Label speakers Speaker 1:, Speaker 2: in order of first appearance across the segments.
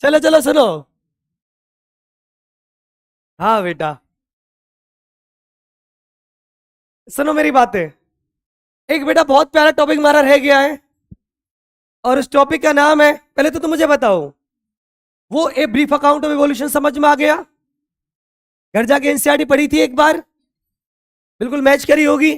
Speaker 1: चलो चलो सुनो। हाँ बेटा, सुनो मेरी बातें। एक बेटा बहुत प्यारा टॉपिक हमारा रह गया है, और उस टॉपिक का नाम है, पहले तो तुम मुझे बताओ, वो a brief account of evolution समझ में आ गया? घर जाके एनसीईआरटी पढ़ी थी एक बार? बिल्कुल मैच करी होगी।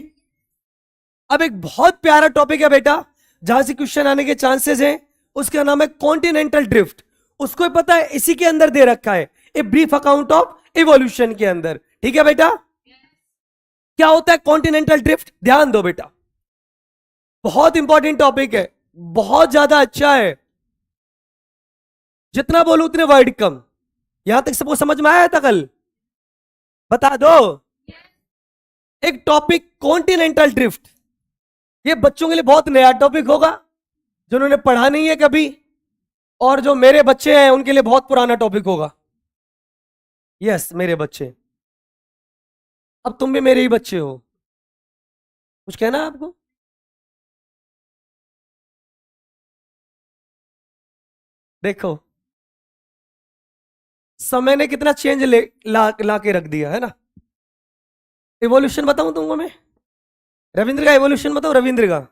Speaker 1: अब एक बहुत प्यारा टॉपिक है बेटा, जहां से क्वेश्चन आने के चांसेस हैं। उसका नाम है कॉन्टिनेंटल ड्रिफ्ट। उसको ही पता है, इसी के अंदर दे रखा है, a brief account of evolution के अंदर। ठीक है बेटा? क्या होता है कॉन्टिनेंटल ड्रिफ्ट? ध्यान दो बेटा, बहुत इंपॉर्टेंट टॉपिक है, बहुत ज्यादा अच्छा है। जितना बोलूं उतने वर्ड कम। यहां तक सबको समझ में आया था कल? बता दो। एक टॉपिक कॉन्टिनेंटल ड्रिफ्ट, ये बच्चों के लिए बहुत नया टॉपिक होगा, जिन्होंने पढ़ा नहीं है कभी, और जो मेरे बच्चे हैं उनके लिए बहुत पुराना टॉपिक होगा। यस, मेरे बच्चे। अब तुम भी मेरे ही बच्चे हो। कुछ कहना है आपको? देखो, समय ने कितना चेंज ला के रख दिया है ना। इवोल्यूशन बताऊं तुमको मैं? रविंद्र का इवोल्यूशन बताऊं, रविंद्र का?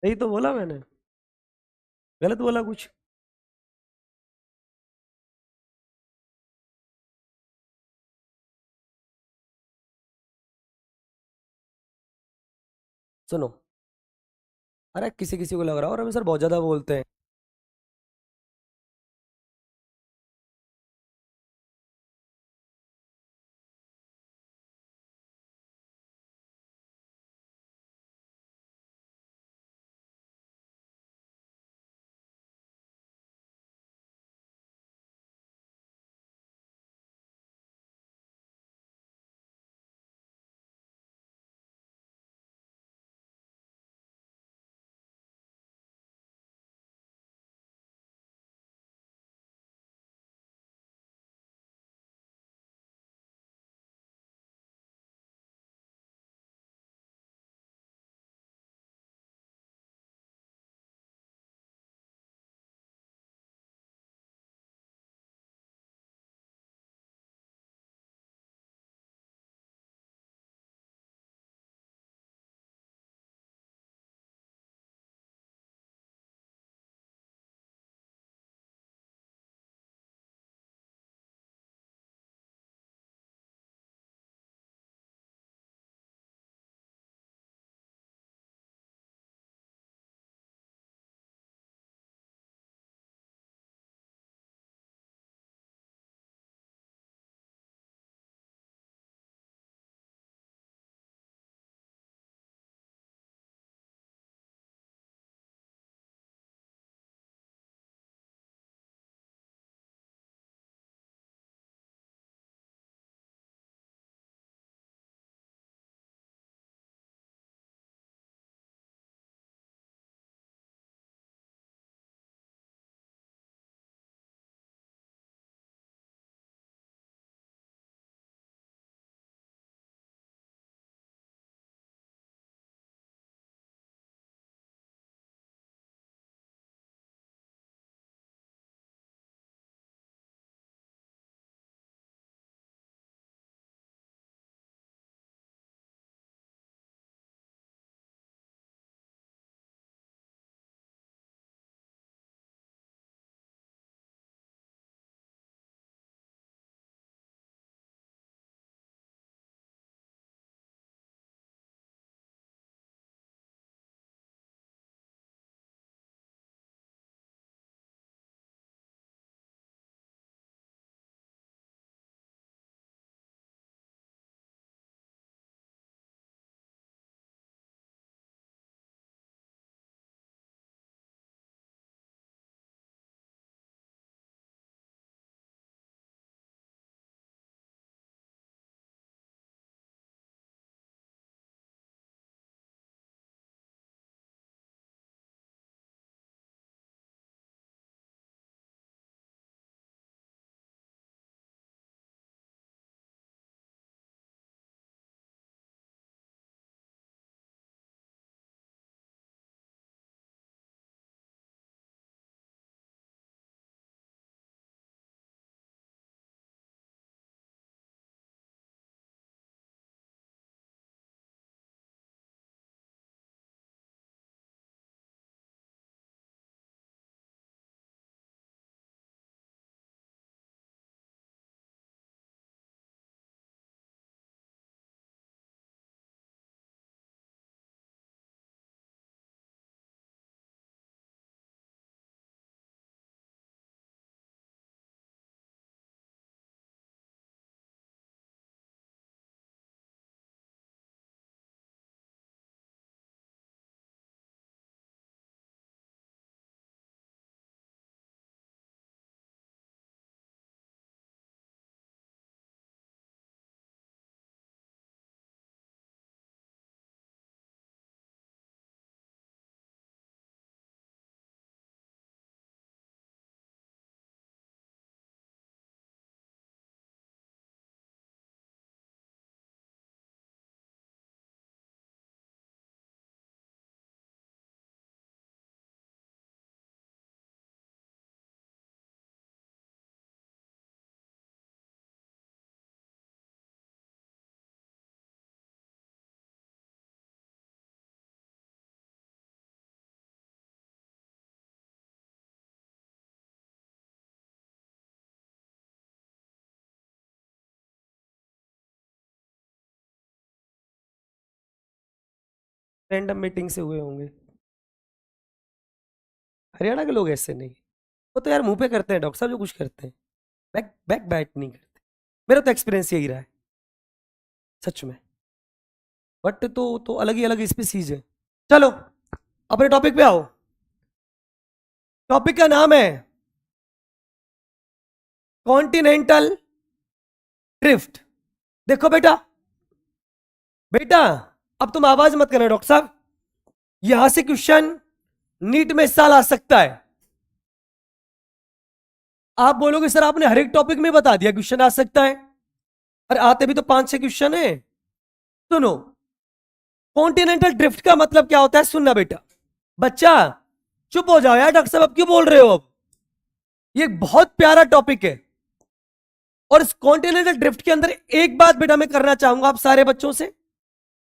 Speaker 1: यही तो बोला मैंने, गलत बोला कुछ? सुनो, अरे किसी किसी को लग रहा है और रवि सर बहुत ज्यादा बोलते हैं। रैंडम मीटिंग से हुए होंगे। हरियाणा के लोग ऐसे नहीं, वो तो यार मुंह पे करते हैं डॉक्टर साहब जो कुछ करते हैं, बैक बैक बैट नहीं करते। मेरा तो एक्सपीरियंस यही रहा है सच में। बट तो अलग ही स्पीसीज है। चलो अपने टॉपिक पे आओ। टॉपिक का नाम है कॉन्टिनेंटल ड्रिफ्ट। देखो बेटा, बेटा अब तुम आवाज मत करना डॉक्टर साहब, यहां से क्वेश्चन नीट में इस साल आ सकता है। आप बोलोगे सर आपने हर एक टॉपिक में बता दिया क्वेश्चन आ सकता है, और आते भी तो 5-6 क्वेश्चन है। सुनो, कॉन्टिनेंटल ड्रिफ्ट का मतलब क्या होता है सुनना बेटा। बच्चा चुप हो जाओ यार, डॉक्टर साहब अब क्यों बोल रहे हो। अब ये बहुत प्यारा टॉपिक है, और इस कॉन्टिनेंटल ड्रिफ्ट के अंदर एक बात बेटा मैं करना चाहूंगा आप सारे बच्चों से।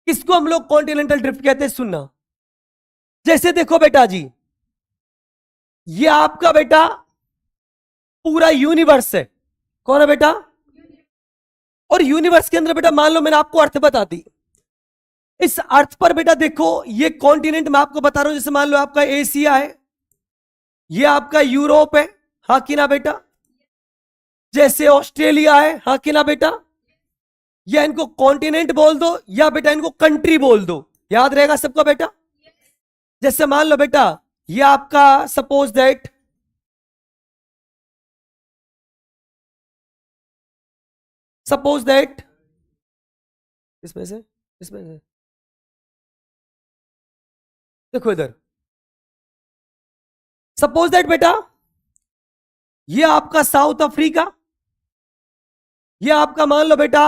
Speaker 1: किसको हम लोग कॉन्टिनेंटल ड्रिफ्ट कहते हैं सुनना। जैसे देखो बेटा जी, ये आपका बेटा पूरा यूनिवर्स है। कौन है बेटा? और यूनिवर्स के अंदर बेटा मान लो मैंने आपको अर्थ बता दी, इस अर्थ पर बेटा देखो ये कॉन्टिनेंट मैं आपको बता रहा हूं। जैसे मान लो आपका एशिया है, ये आपका यूरोप है, हाँ कि ना बेटा। जैसे ऑस्ट्रेलिया है, हाँ कि ना बेटा। या इनको कॉन्टिनेंट बोल दो या बेटा इनको कंट्री बोल दो, याद रहेगा सबका बेटा। जैसे मान लो बेटा ये आपका सपोज दैट इसमें से देखो इधर, सपोज दैट बेटा ये आपका साउथ अफ्रीका, ये आपका मान लो बेटा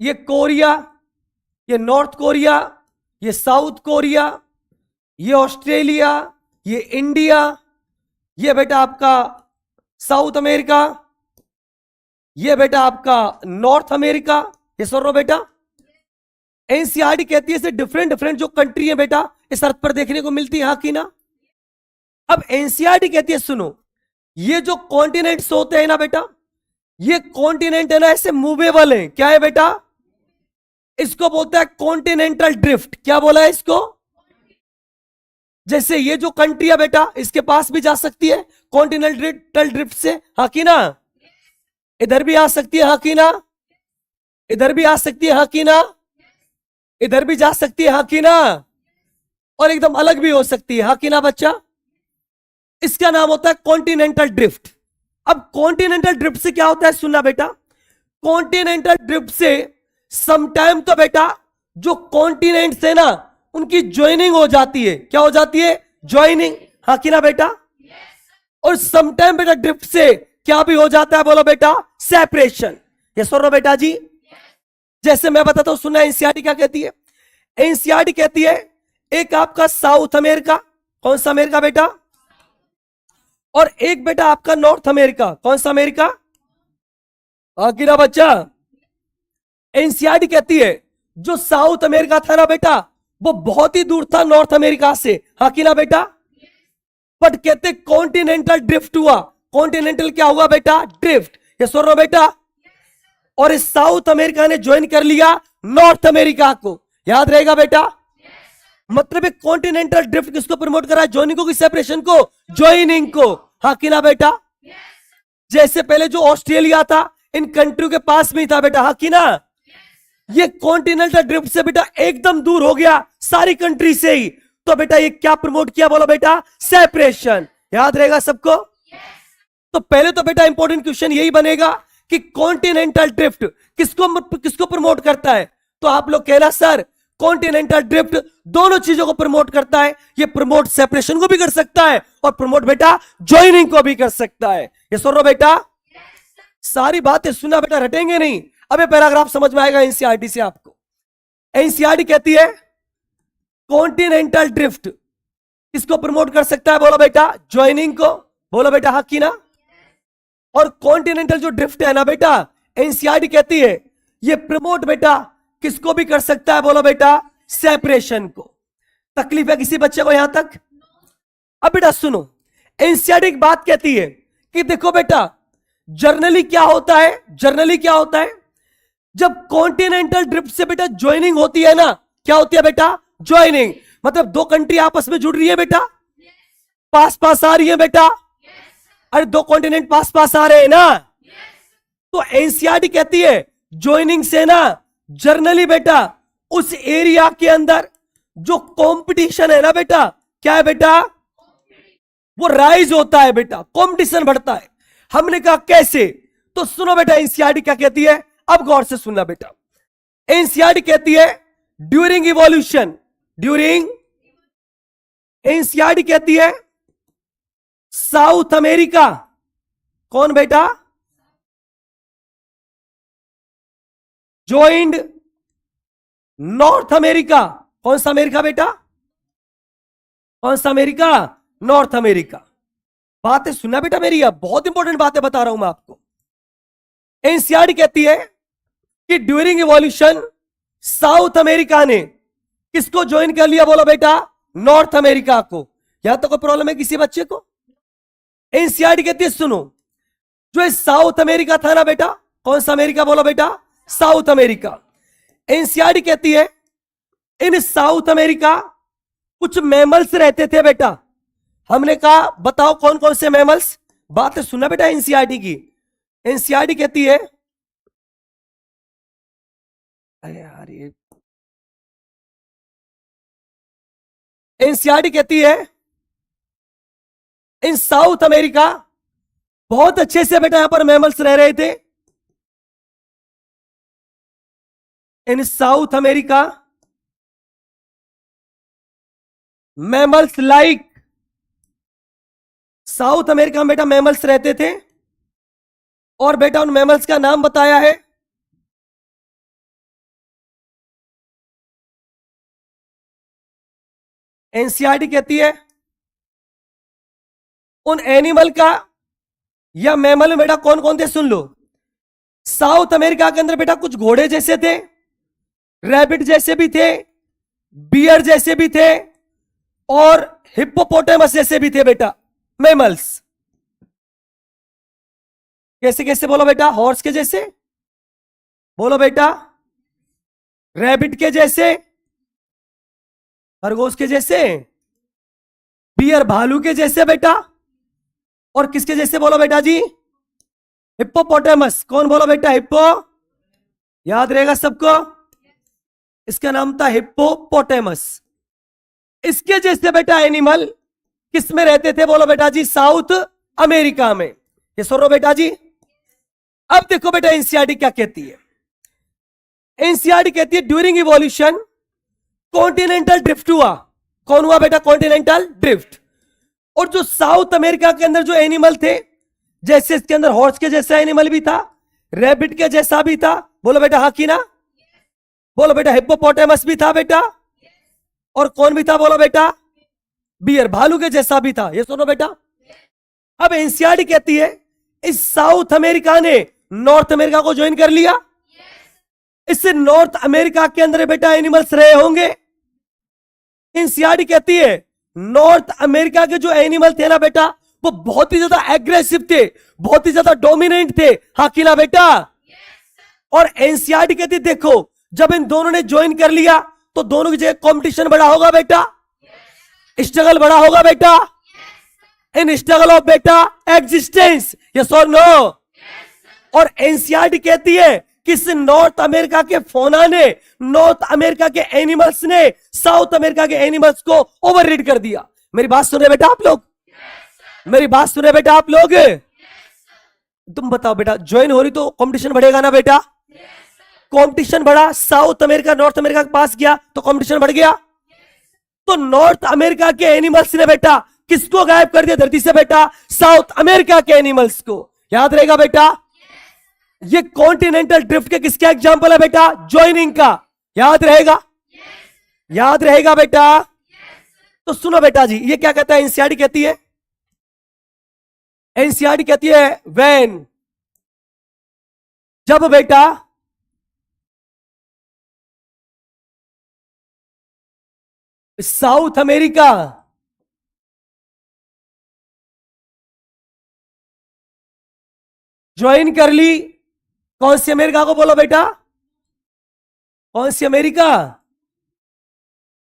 Speaker 1: ये कोरिया, ये नॉर्थ कोरिया, ये साउथ कोरिया, ये ऑस्ट्रेलिया, ये इंडिया, ये बेटा आपका साउथ अमेरिका, ये बेटा आपका नॉर्थ अमेरिका। ये सुन रहे हो बेटा, एनसीईआरटी कहती है डिफरेंट डिफरेंट जो कंट्री है बेटा इस अर्थ पर देखने को मिलती है, हाँ कि ना। अब एनसीईआरटी कहती है सुनो, ये जो कॉन्टिनेंट्स होते हैं ना बेटा, ये कॉन्टिनेंट है ना ऐसे मूवेबल है। क्या है बेटा? इसको बोलता है कॉन्टिनेंटल ड्रिफ्ट। क्या बोला है इसको? जैसे ये जो कंट्री है बेटा इसके पास भी जा सकती है कॉन्टिनेंटल ड्रिफ्ट से, हाँ कि ना। इधर भी आ सकती है, हाँ कि ना। इधर भी आ सकती है, हाँ कि ना। इधर भी जा सकती है, हाँ कि ना। और एकदम अलग भी हो सकती है, हाँ कि ना बच्चा। इसका नाम होता है कॉन्टिनेंटल ड्रिफ्ट। अब कॉन्टिनेंटल ड्रिफ्ट से क्या होता है सुनना बेटा, कॉन्टिनेंटल ड्रिफ्ट से समटाइम तो बेटा जो कॉन्टिनेंट्स है ना उनकी ज्वाइनिंग हो जाती है। क्या हो जाती है? ज्वाइनिंग, हाँ कि ना बेटा। और समटाइम बेटा ड्रिफ्ट से क्या भी हो जाता है, बोलो बेटा, सेपरेशन। ये सुन लो बेटा जी, जैसे मैं बताता हूं सुनना। एनसीईआरटी क्या कहती है? एनसीईआरटी कहती है एक आपका साउथ अमेरिका, कौन सा अमेरिका बेटा, और एक बेटा आपका नॉर्थ अमेरिका। कौन सा अमेरिका? आखिर बच्चा, एनसीईआरटी कहती है जो साउथ अमेरिका था ना बेटा वो बहुत ही दूर था नॉर्थ अमेरिका से, हाँ कि ना बेटा। बट कहते कॉन्टिनेंटल ड्रिफ्ट हुआ। कॉन्टिनेंटल क्या हुआ बेटा? ड्रिफ्ट। ये सुन रहे बेटा। और इस साउथ अमेरिका ने ज्वाइन कर लिया नॉर्थ अमेरिका को, याद रहेगा बेटा। मतलब कॉन्टिनेंटल ड्रिफ्ट किसको प्रमोट करा है? ज्वाइनिंग को कि सेपरेशन को? ज्वाइनिंग को, हाँ कि ना बेटा। जैसे पहले जो ऑस्ट्रेलिया था इन कंट्री के पास में ही था बेटा, हाँ कि ना। ये कॉन्टिनेंटल ड्रिफ्ट से बेटा एकदम दूर हो गया सारी कंट्री से ही, तो बेटा ये क्या प्रमोट किया, बोलो बेटा, सेपरेशन। याद रहेगा सबको। तो पहले तो बेटा इंपॉर्टेंट क्वेश्चन यही बनेगा कि कॉन्टिनेंटल ड्रिफ्ट किसको प्रमोट करता है। तो आप लोग कहना सर कॉन्टिनेंटल ड्रिफ्ट दोनों चीजों को प्रमोट करता है। ये प्रमोट सेपरेशन को भी कर सकता है और प्रमोट बेटा ज्वाइनिंग को भी कर सकता है। ये सुन लो बेटा, सारी बातें सुना बेटा, रटेंगे नहीं। अबे पैराग्राफ समझ में आएगा एनसीईआरटी से आपको। एनसीईआरटी कहती है कॉन्टिनेंटल ड्रिफ्ट किसको प्रमोट कर सकता है, बोलो बेटा, ज्वाइनिंग को। बोलो बेटा हाँ कि ना। और कॉन्टिनेंटल जो ड्रिफ्ट है ना बेटा, एनसीईआरटी कहती है ये प्रमोट बेटा किसको भी कर सकता है, बोलो बेटा, सेपरेशन को। तकलीफ है किसी बच्चे को यहां तक? अब बेटा सुनो, एनसीईआरटी एक बात कहती है कि देखो बेटा जर्नली क्या होता है, जर्नली क्या होता है जब कॉन्टिनेंटल ड्रिफ्ट से बेटा ज्वाइनिंग होती है ना, क्या होती है बेटा, ज्वाइनिंग, मतलब दो कंट्री आपस में जुड़ रही है बेटा, पास पास आ रही है बेटा, अरे दो कॉन्टिनेंट पास पास आ रहे हैं ना, तो एनसीईआरटी कहती है ज्वाइनिंग से ना जर्नली बेटा उस एरिया के अंदर जो कंपटीशन है ना बेटा, क्या है बेटा, वो राइज होता है बेटा, कंपटीशन बढ़ता है। हमने कहा कैसे, तो सुनो बेटा एनसीईआरटी क्या कहती है, अब गौर से सुनना बेटा। एनसीईआरटी कहती है ड्यूरिंग इवोल्यूशन, ड्यूरिंग, एनसीईआरटी कहती है साउथ अमेरिका, कौन बेटा, ज्वाइंड नॉर्थ अमेरिका, कौन सा अमेरिका बेटा, कौन सा अमेरिका, नॉर्थ अमेरिका। बातें सुनना बेटा मेरी, अब बहुत इंपॉर्टेंट बातें बता रहा हूं मैं आपको। एनसीईआरटी कहती है कि ड्यूरिंग इवोल्यूशन साउथ अमेरिका ने किसको ज्वाइन कर लिया, बोलो बेटा, नॉर्थ अमेरिका को। यहां तो कोई प्रॉब्लम है किसी बच्चे को? एनसीईआरटी कहती है सुनो, जो साउथ अमेरिका था ना बेटा, कौन सा अमेरिका बोलो बेटा, साउथ अमेरिका। एनसीईआरटी कहती है इन साउथ अमेरिका कुछ मैमल्स रहते थे बेटा। हमने कहा बताओ कौन कौन से मैमल्स, बातें सुनना बेटा एनसीईआरटी की। एनसीईआरटी कहती है, अरे यार ये, एनसीईआरटी कहती है इन साउथ अमेरिका बहुत अच्छे से बेटा यहां पर मैमल्स रह रहे थे। In south America mammals like, south America में बेटा मैमल्स रहते थे, और बेटा उन मैमल्स का नाम बताया है एनसीईआरटी कहती है उन एनिमल का या मैमल में बेटा कौन कौन थे सुन लो। साउथ अमेरिका के अंदर बेटा कुछ घोड़े जैसे थे, रैबिट जैसे भी थे, बियर जैसे भी थे, और हिप्पोपोटामस जैसे भी थे बेटा मैमल्स। कैसे कैसे बोलो बेटा, हॉर्स के जैसे, बोलो बेटा, रैबिट के जैसे, खरगोश के जैसे, बियर भालू के जैसे बेटा, और किसके जैसे बोलो बेटा जी, हिप्पोपोटामस। कौन बोलो बेटा, हिप्पो, याद रहेगा सबको, इसका नाम था हिप्पोपोटामस। इसके जैसे बेटा एनिमल किस में रहते थे बोलो बेटा जी, साउथ अमेरिका में। ये सुनो बेटा जी, अब देखो बेटा एनसीईआरटी क्या कहती है। एनसीईआरटी कहती है ड्यूरिंग इवोल्यूशन कॉन्टिनेंटल ड्रिफ्ट हुआ। कौन हुआ बेटा, कॉन्टिनेंटल ड्रिफ्ट। और जो साउथ अमेरिका के अंदर जो एनिमल थे, जैसे इसके अंदर हॉर्स के जैसा एनिमल भी था, रैबिट के जैसा भी था, बोलो बेटा हाँ की ना, बोलो बेटा हिप्पोपोटामस भी था बेटा, और कौन भी था बोलो बेटा, बियर भालू के जैसा भी था। ये सुनो बेटा, अब एनसीईआरटी कहती है इस साउथ अमेरिका ने नॉर्थ अमेरिका को ज्वाइन कर लिया। इससे नॉर्थ अमेरिका के अंदर बेटा एनिमल्स रहे होंगे। एनसीईआरटी कहती है नॉर्थ अमेरिका के जो एनिमल थे ना बेटा, वो बहुत ही ज्यादा एग्रेसिव थे, बहुत ही ज्यादा डोमिनेंट थे, हाँ कि ना बेटा। और एनसीईआरटी कहती देखो जब इन दोनों ने ज्वाइन कर लिया तो दोनों की जगह कंपटीशन बड़ा होगा बेटा, स्ट्रगल बड़ा होगा बेटा, इन स्ट्रगल ऑफ बेटा एग्जिस्टेंस, यस और नो। और एनसीईआरटी कहती है कि इस नॉर्थ अमेरिका के फौना ने, नॉर्थ अमेरिका के एनिमल्स ने साउथ अमेरिका के एनिमल्स को ओवररीड कर दिया। मेरी बात सुन रहे बेटा आप लोग, मेरी बात सुन रहे बेटा आप लोग, तुम बताओ बेटा ज्वाइन हो रही तो कंपटीशन बढ़ेगा ना बेटा, कंपटीशन बढ़ा, साउथ अमेरिका नॉर्थ अमेरिका के पास गया तो कंपटीशन बढ़ गया। तो नॉर्थ अमेरिका के एनिमल्स ने बेटा किसको गायब कर दिया धरती से बेटा, साउथ अमेरिका के एनिमल्स को। याद रहेगा बेटा, ये कॉन्टिनेंटल ड्रिफ्ट के किसका एग्जांपल है बेटा, ज्वाइनिंग का। याद रहेगा, याद रहेगा बेटा। तो सुनो बेटा जी, ये क्या कहता है एनसीईआरटी कहती है, एनसीईआरटी कहती है व्हेन, जब बेटा साउथ अमेरिका ज्वाइन कर ली, कौन सी अमेरिका को बोलो बेटा, कौन सी अमेरिका,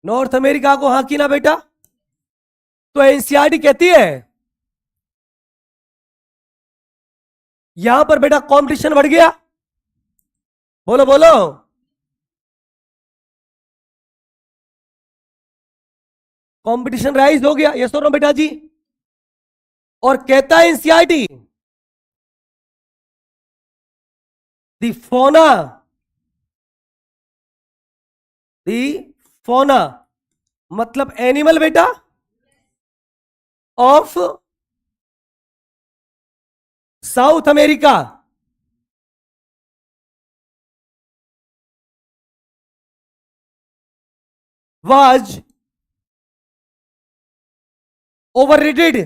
Speaker 1: नॉर्थ अमेरिका को हाँ की ना बेटा? तो एनसीईआरटी कहती है यहां पर बेटा कंपटीशन बढ़ गया। बोलो बोलो। कंपटीशन राइज हो गया, यस और नो बेटा जी? और कहता है एनसीईआरटी दी फोना, दी फोना मतलब एनिमल बेटा of south America was overrated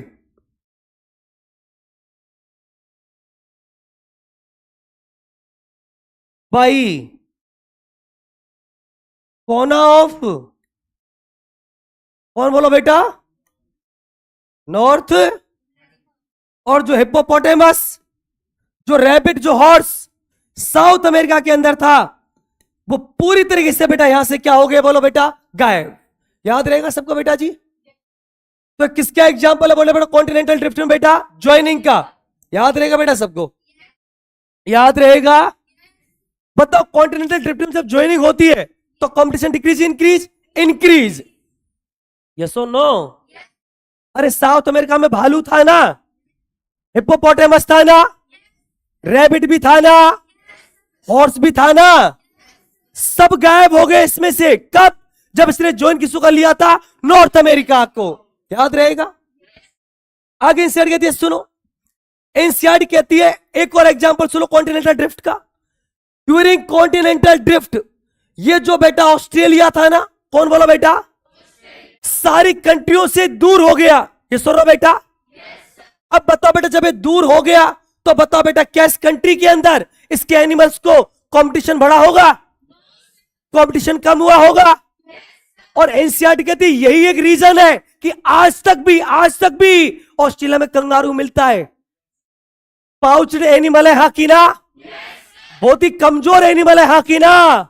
Speaker 1: by फोना ऑफ, कौन बोलो बेटा? नॉर्थ। और जो हिप्पोपोटेमस, जो रैबिट, जो हॉर्स साउथ अमेरिका के अंदर था, वो पूरी तरीके से बेटा यहां से क्या हो गया बोलो बेटा? गायब। याद रहेगा सबको बेटा जी? तो किसका एग्जांपल है बोले बेटा? कॉन्टिनेंटल ड्रिफ्ट में बेटा ज्वाइनिंग का। याद रहेगा बेटा सबको? याद रहेगा? बताओ कॉन्टिनेंटल ड्रिफ्ट में जब ज्वाइनिंग होती है तो competition decrease increase? Increase. Yes और नो? अरे साउथ अमेरिका में भालू था ना, हिप्पोपोटेमस था ना, रैबिट भी था ना, हॉर्स भी था ना, सब गायब हो गए इसमें से। कब? जब इसने ज्वाइन किसको कर लिया था? नॉर्थ अमेरिका को। याद रहेगा? आगे एनसीईआरटी कहती है, सुनो एनसीईआरटी कहती है एक और एग्जांपल सुनो कॉन्टिनेंटल ड्रिफ्ट का। ड्यूरिंग कॉन्टिनेंटल ड्रिफ्ट, ये जो बेटा ऑस्ट्रेलिया था ना, कौन बोलो बेटा? सारी कंट्रियों से दूर हो गया। ये सुन रहा बेटा? अब बताओ बेटा जब ये दूर हो गया तो बताओ बेटा क्या इस कंट्री के अंदर इसके एनिमल्स को कंपटीशन बढ़ा होगा? कंपटीशन कम हुआ होगा? और एनसीईआरटी कहती यही एक रीजन है कि आज तक भी ऑस्ट्रेलिया में कंगारू मिलता है। पाउच्ड एनिमल है हाँ की ना? बहुत ही कमजोर एनिमल है हाँ की ना?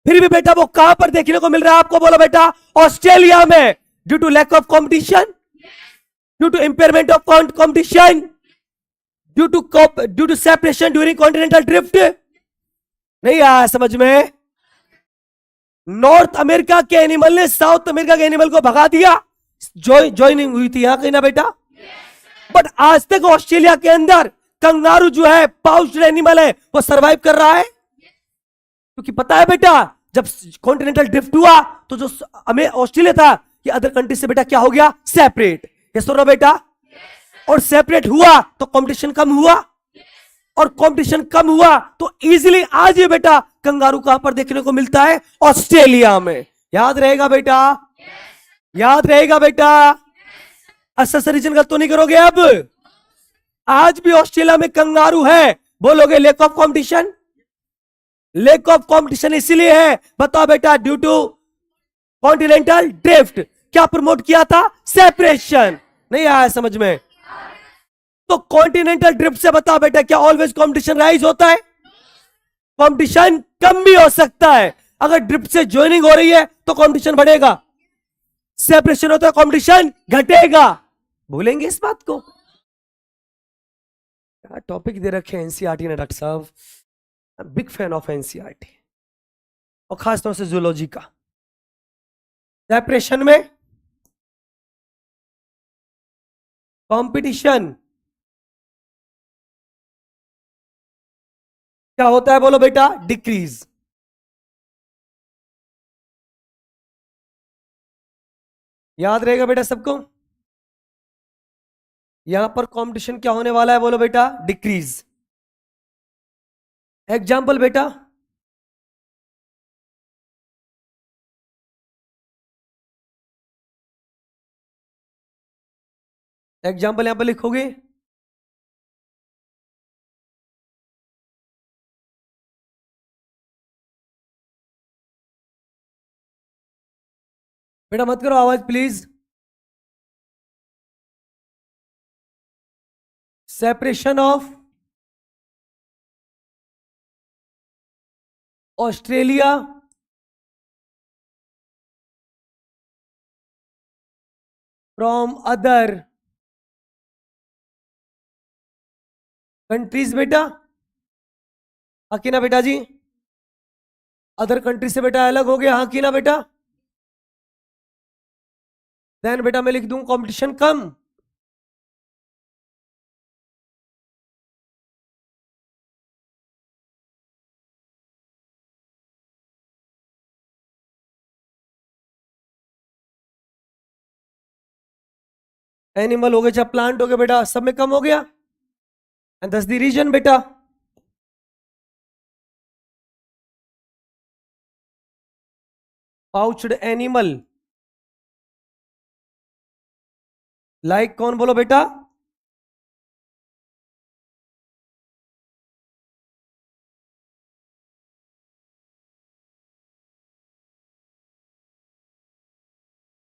Speaker 1: फिर भी बेटा वो कहां पर देखने को मिल रहा है आपको बोलो बेटा? ऑस्ट्रेलिया में। Due to lack of competition, due to impairment of competition, due to separation during continental drift. नहीं आया समझ में? नॉर्थ अमेरिका के एनिमल ने साउथ अमेरिका के एनिमल को भगा दिया, ज्वाइनिंग हुई थी यहां कहीं ना बेटा? बट आज तक ऑस्ट्रेलिया के अंदर कंगारू जो है पाउच्ड एनिमल है वो सरवाइव कर रहा है। क्योंकि पता है बेटा जब कॉन्टिनेंटल ड्रिफ्ट हुआ तो जो हमें ऑस्ट्रेलिया था ये अदर कंट्री से बेटा क्या हो गया? सेपरेट। ये सुन रहा बेटा? और सेपरेट हुआ तो कंपटीशन कम हुआ, और कंपटीशन कम हुआ तो इजीली आज ये बेटा कंगारू कहां पर देखने को मिलता है? ऑस्ट्रेलिया में। याद रहेगा बेटा? याद रहेगा बेटा? अच्छा रीजन गलत तो नहीं करोगे अब? आज भी ऑस्ट्रेलिया में कंगारू है, बोलोगे lake of competition? Lake of competition इसलिए है, बताओ बेटा, ड्यू टू कॉन्टिनेंटल ड्रिफ्ट। क्या प्रमोट किया था? सेपरेशन। नहीं आया समझ में? तो कॉन्टिनेंटल ड्रिफ्ट से बताओ बेटा क्या ऑलवेज कंपटीशन राइज होता है? कंपटीशन कम भी हो सकता है। अगर ड्रिफ्ट से ज्वाइनिंग हो रही है तो कंपटीशन बढ़ेगा, सेपरेशन होता है कंपटीशन घटेगा। भूलेंगे इस बात को? टॉपिक दे रखे एनसीईआरटी ने डॉक्टर साहब, बिग फैन ऑफ एनसीईआरटी और खासतौर से जूलॉजी का। सेपरेशन में कंपटीशन क्या होता है बोलो बेटा? डिक्रीज। याद रहेगा बेटा सबको? यहां पर कंपटीशन क्या होने वाला है बोलो बेटा? डिक्रीज। एग्जाम्पल बेटा, एग्जाम्पल यहां पर लिखोगे। बेटा मत करो आवाज please. Separation of Australia from other countries बेटा, हाँ कि ना बेटा जी? अदर कंट्री से बेटा अलग हो गया, हाँ कि ना बेटा? देन बेटा मैं लिख दूं कंपटीशन कम, एनिमल हो गया चाहे प्लांट हो गया बेटा, सब में कम हो गया। एंड दस द रीजन बेटा, पाउच्ड एनिमल लाइक कौन बोलो बेटा?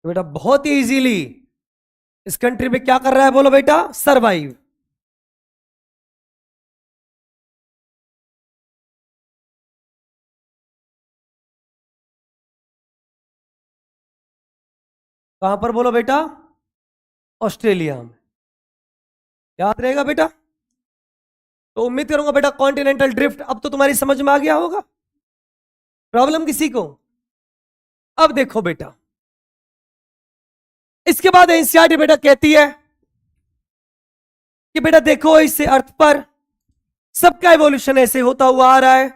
Speaker 1: बेटा बहुत ही इजीली इस कंट्री में क्या कर रहा है बोलो बेटा? सरवाइव। कहां पर बोलो बेटा? ऑस्ट्रेलिया में। याद रहेगा बेटा? तो उम्मीद करूंगा बेटा कॉन्टिनेंटल ड्रिफ्ट अब तो तुम्हारी समझ में आ गया होगा। प्रॉब्लम किसी को? अब देखो बेटा, इसके बाद एनसीईआरटी बेटा कहती है कि बेटा देखो इससे अर्थ पर सबका इवोल्यूशन ऐसे होता हुआ आ रहा है,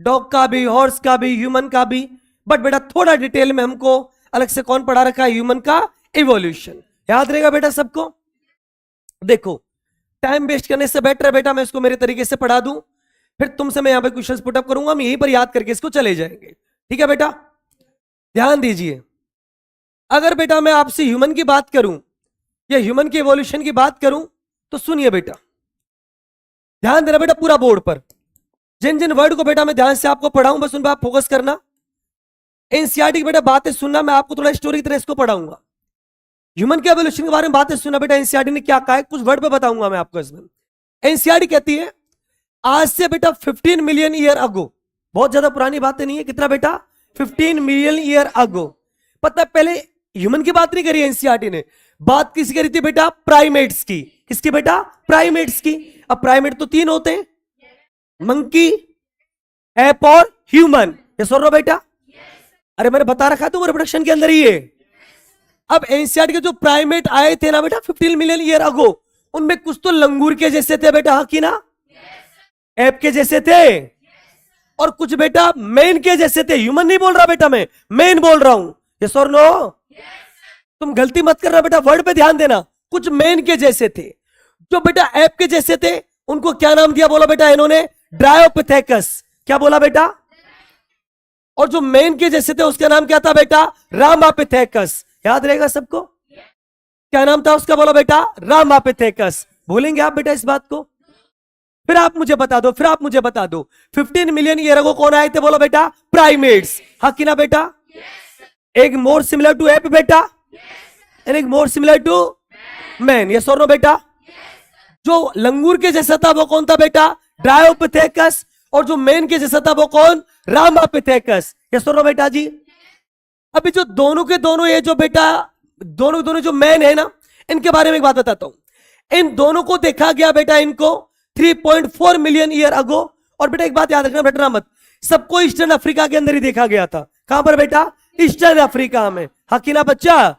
Speaker 1: डॉग का भी, हॉर्स का भी, ह्यूमन का भी। बट बेटा थोड़ा डिटेल में हमको अलग से कौन पढ़ा रखा है? ह्यूमन का इवोल्यूशन। याद रहेगा बेटा सबको? देखो टाइम वेस्ट करने से बेटर है बेटा मैं इसको मेरे तरीके से पढ़ा दूं, फिर तुमसे मैं यहां पे क्वेश्चंस पुटअप करूंगा, हम यहीं पर याद करके इसको चले जाएंगे। ठीक है बेटा? ध्यान दीजिए, अगर बेटा मैं आपसे ह्यूमन की बात करूं या ह्यूमन के इवोल्यूशन की बात करूं तो सुनिए बेटा, ध्यान देना बेटा पूरा बोर्ड पर। जिन जिन वर्ड को बेटा मैं ध्यान से आपको पढ़ाऊं बस उन पर आप फोकस करना। एनसीईआरटी की बेटा बातें सुनना, मैं आपको थोड़ा स्टोरी की तरह इसको पढ़ाऊंगा। ह्यूमन के एवोल्यूशन के बारे में बातें सुनना बेटा, एनसीईआरटी ने क्या कहा है कुछ वर्ड पे बताऊंगा मैं आपको इसमें। एनसीईआरटी कहती है आज से बेटा 15 मिलियन ईयर अगो, बहुत ज्यादा पुरानी बातें नहीं है, कितना बेटा? 15 मिलियन ईयर अगो। पता है पहले ह्यूमन की बात नहीं करी एनसीईआरटी ने, बात किसकी करी थी बेटा? प्राइमेट्स की। किसकी बेटा? प्राइमेट्स की। अब प्राइमेट तो तीन होते हैं, मंकी, एप और ह्यूमन। ये सुन रहे बेटा? अरे मैंने बता रखा है तो रिप्रोडक्शन के अंदर ही है। अब एनसीईआरटी के जो प्राइमेट आए थे ना बेटा 15 मिलियन ईयर अगो, उनमें कुछ तो लंगूर के जैसे थे बेटा, हाँ की ना? एप के जैसे थे, और कुछ बेटा मैन के जैसे थे। ह्यूमन नहीं बोल रहा बेटा, मैं मैन बोल रहा हूं। ये और नो? तुम गलती मत करना बेटा, वर्ड पे ध्यान देना। कुछ मैन के जैसे थे, जो बेटा एप के जैसे थे उनको क्या नाम दिया बोला बेटा इन्होंने? ड्रायोपिथेकस। क्या बोला बेटा? और जो मैन के जैसे थे उसका नाम क्या था बेटा? रामापिथेकस। याद रहेगा सबको? क्या नाम था उसका बोला बेटा? रामापिथेकस। भूलेंगे आप बेटा इस बात को? फिर आप मुझे बता दो, फिर आप मुझे बता दो 15 मिलियन ईयर अगो कौन आए थे बोलो बेटा? प्राइमेट्स। हाँ कि ना बेटा? एक मोर सिमिलर टू एप बेटा, एंड एक मोर सिमिलर टू मैन। ये सोनो बेटा? जो लंगूर के जैसा था वो कौन था बेटा? ड्रायोपिथेकस। और जो मैन के जैसा था वो कौन? रामापिथेकस। ये सोनो बेटा जी? अभी जो दोनों के दोनों ये जो बेटा दोनों दोनों जो मैन है ना, इनके बारे में एक बात बताता हूं। इन दोनों को देखा गया बेटा इनको 3.4 मिलियन ईयर अगो। और बेटा एक बात याद रखना, बैठना मत, सबको ईस्टर्न अफ्रीका के अंदर ही देखा गया था। कहां पर बेटा? ईस्टर्न अफ्रीका में। हाँ कि ना बच्चा?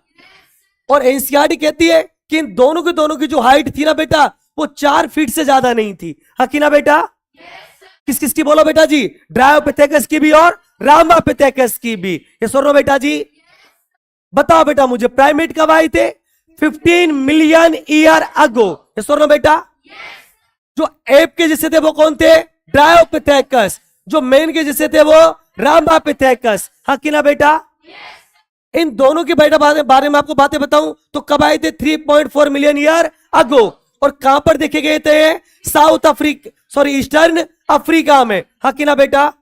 Speaker 1: और एनसीईआरटी कहती है कि इन दोनों की जो हाइट थी ना बेटा वो 4 फीट से ज्यादा नहीं थी। हाँ कि ना बेटा? किस किस की बोलो बेटा जी? ड्रायोपिथेकस की भी और रामापिथेकस की भी। ये सुन लो बेटा जी? बताओ बेटा मुझे प्राइमेट कब आए थे? 15 मिलियन ईयर अगो। ये सुन लो बेटा? जो एप के जैसे थे वो कौन थे? ड्रायोपिथेकस। जो मैन के जैसे थे वो रामापिथेकस। हाँ कि ना बेटा? इन दोनों की बेटा बारे में आपको बातें बताऊं तो कब आए थे? 3.4 मिलियन ईयर अगो। और कहां पर देखे गए थे? South Africa, sorry eastern Africa में। हाँ कि ना बेटा?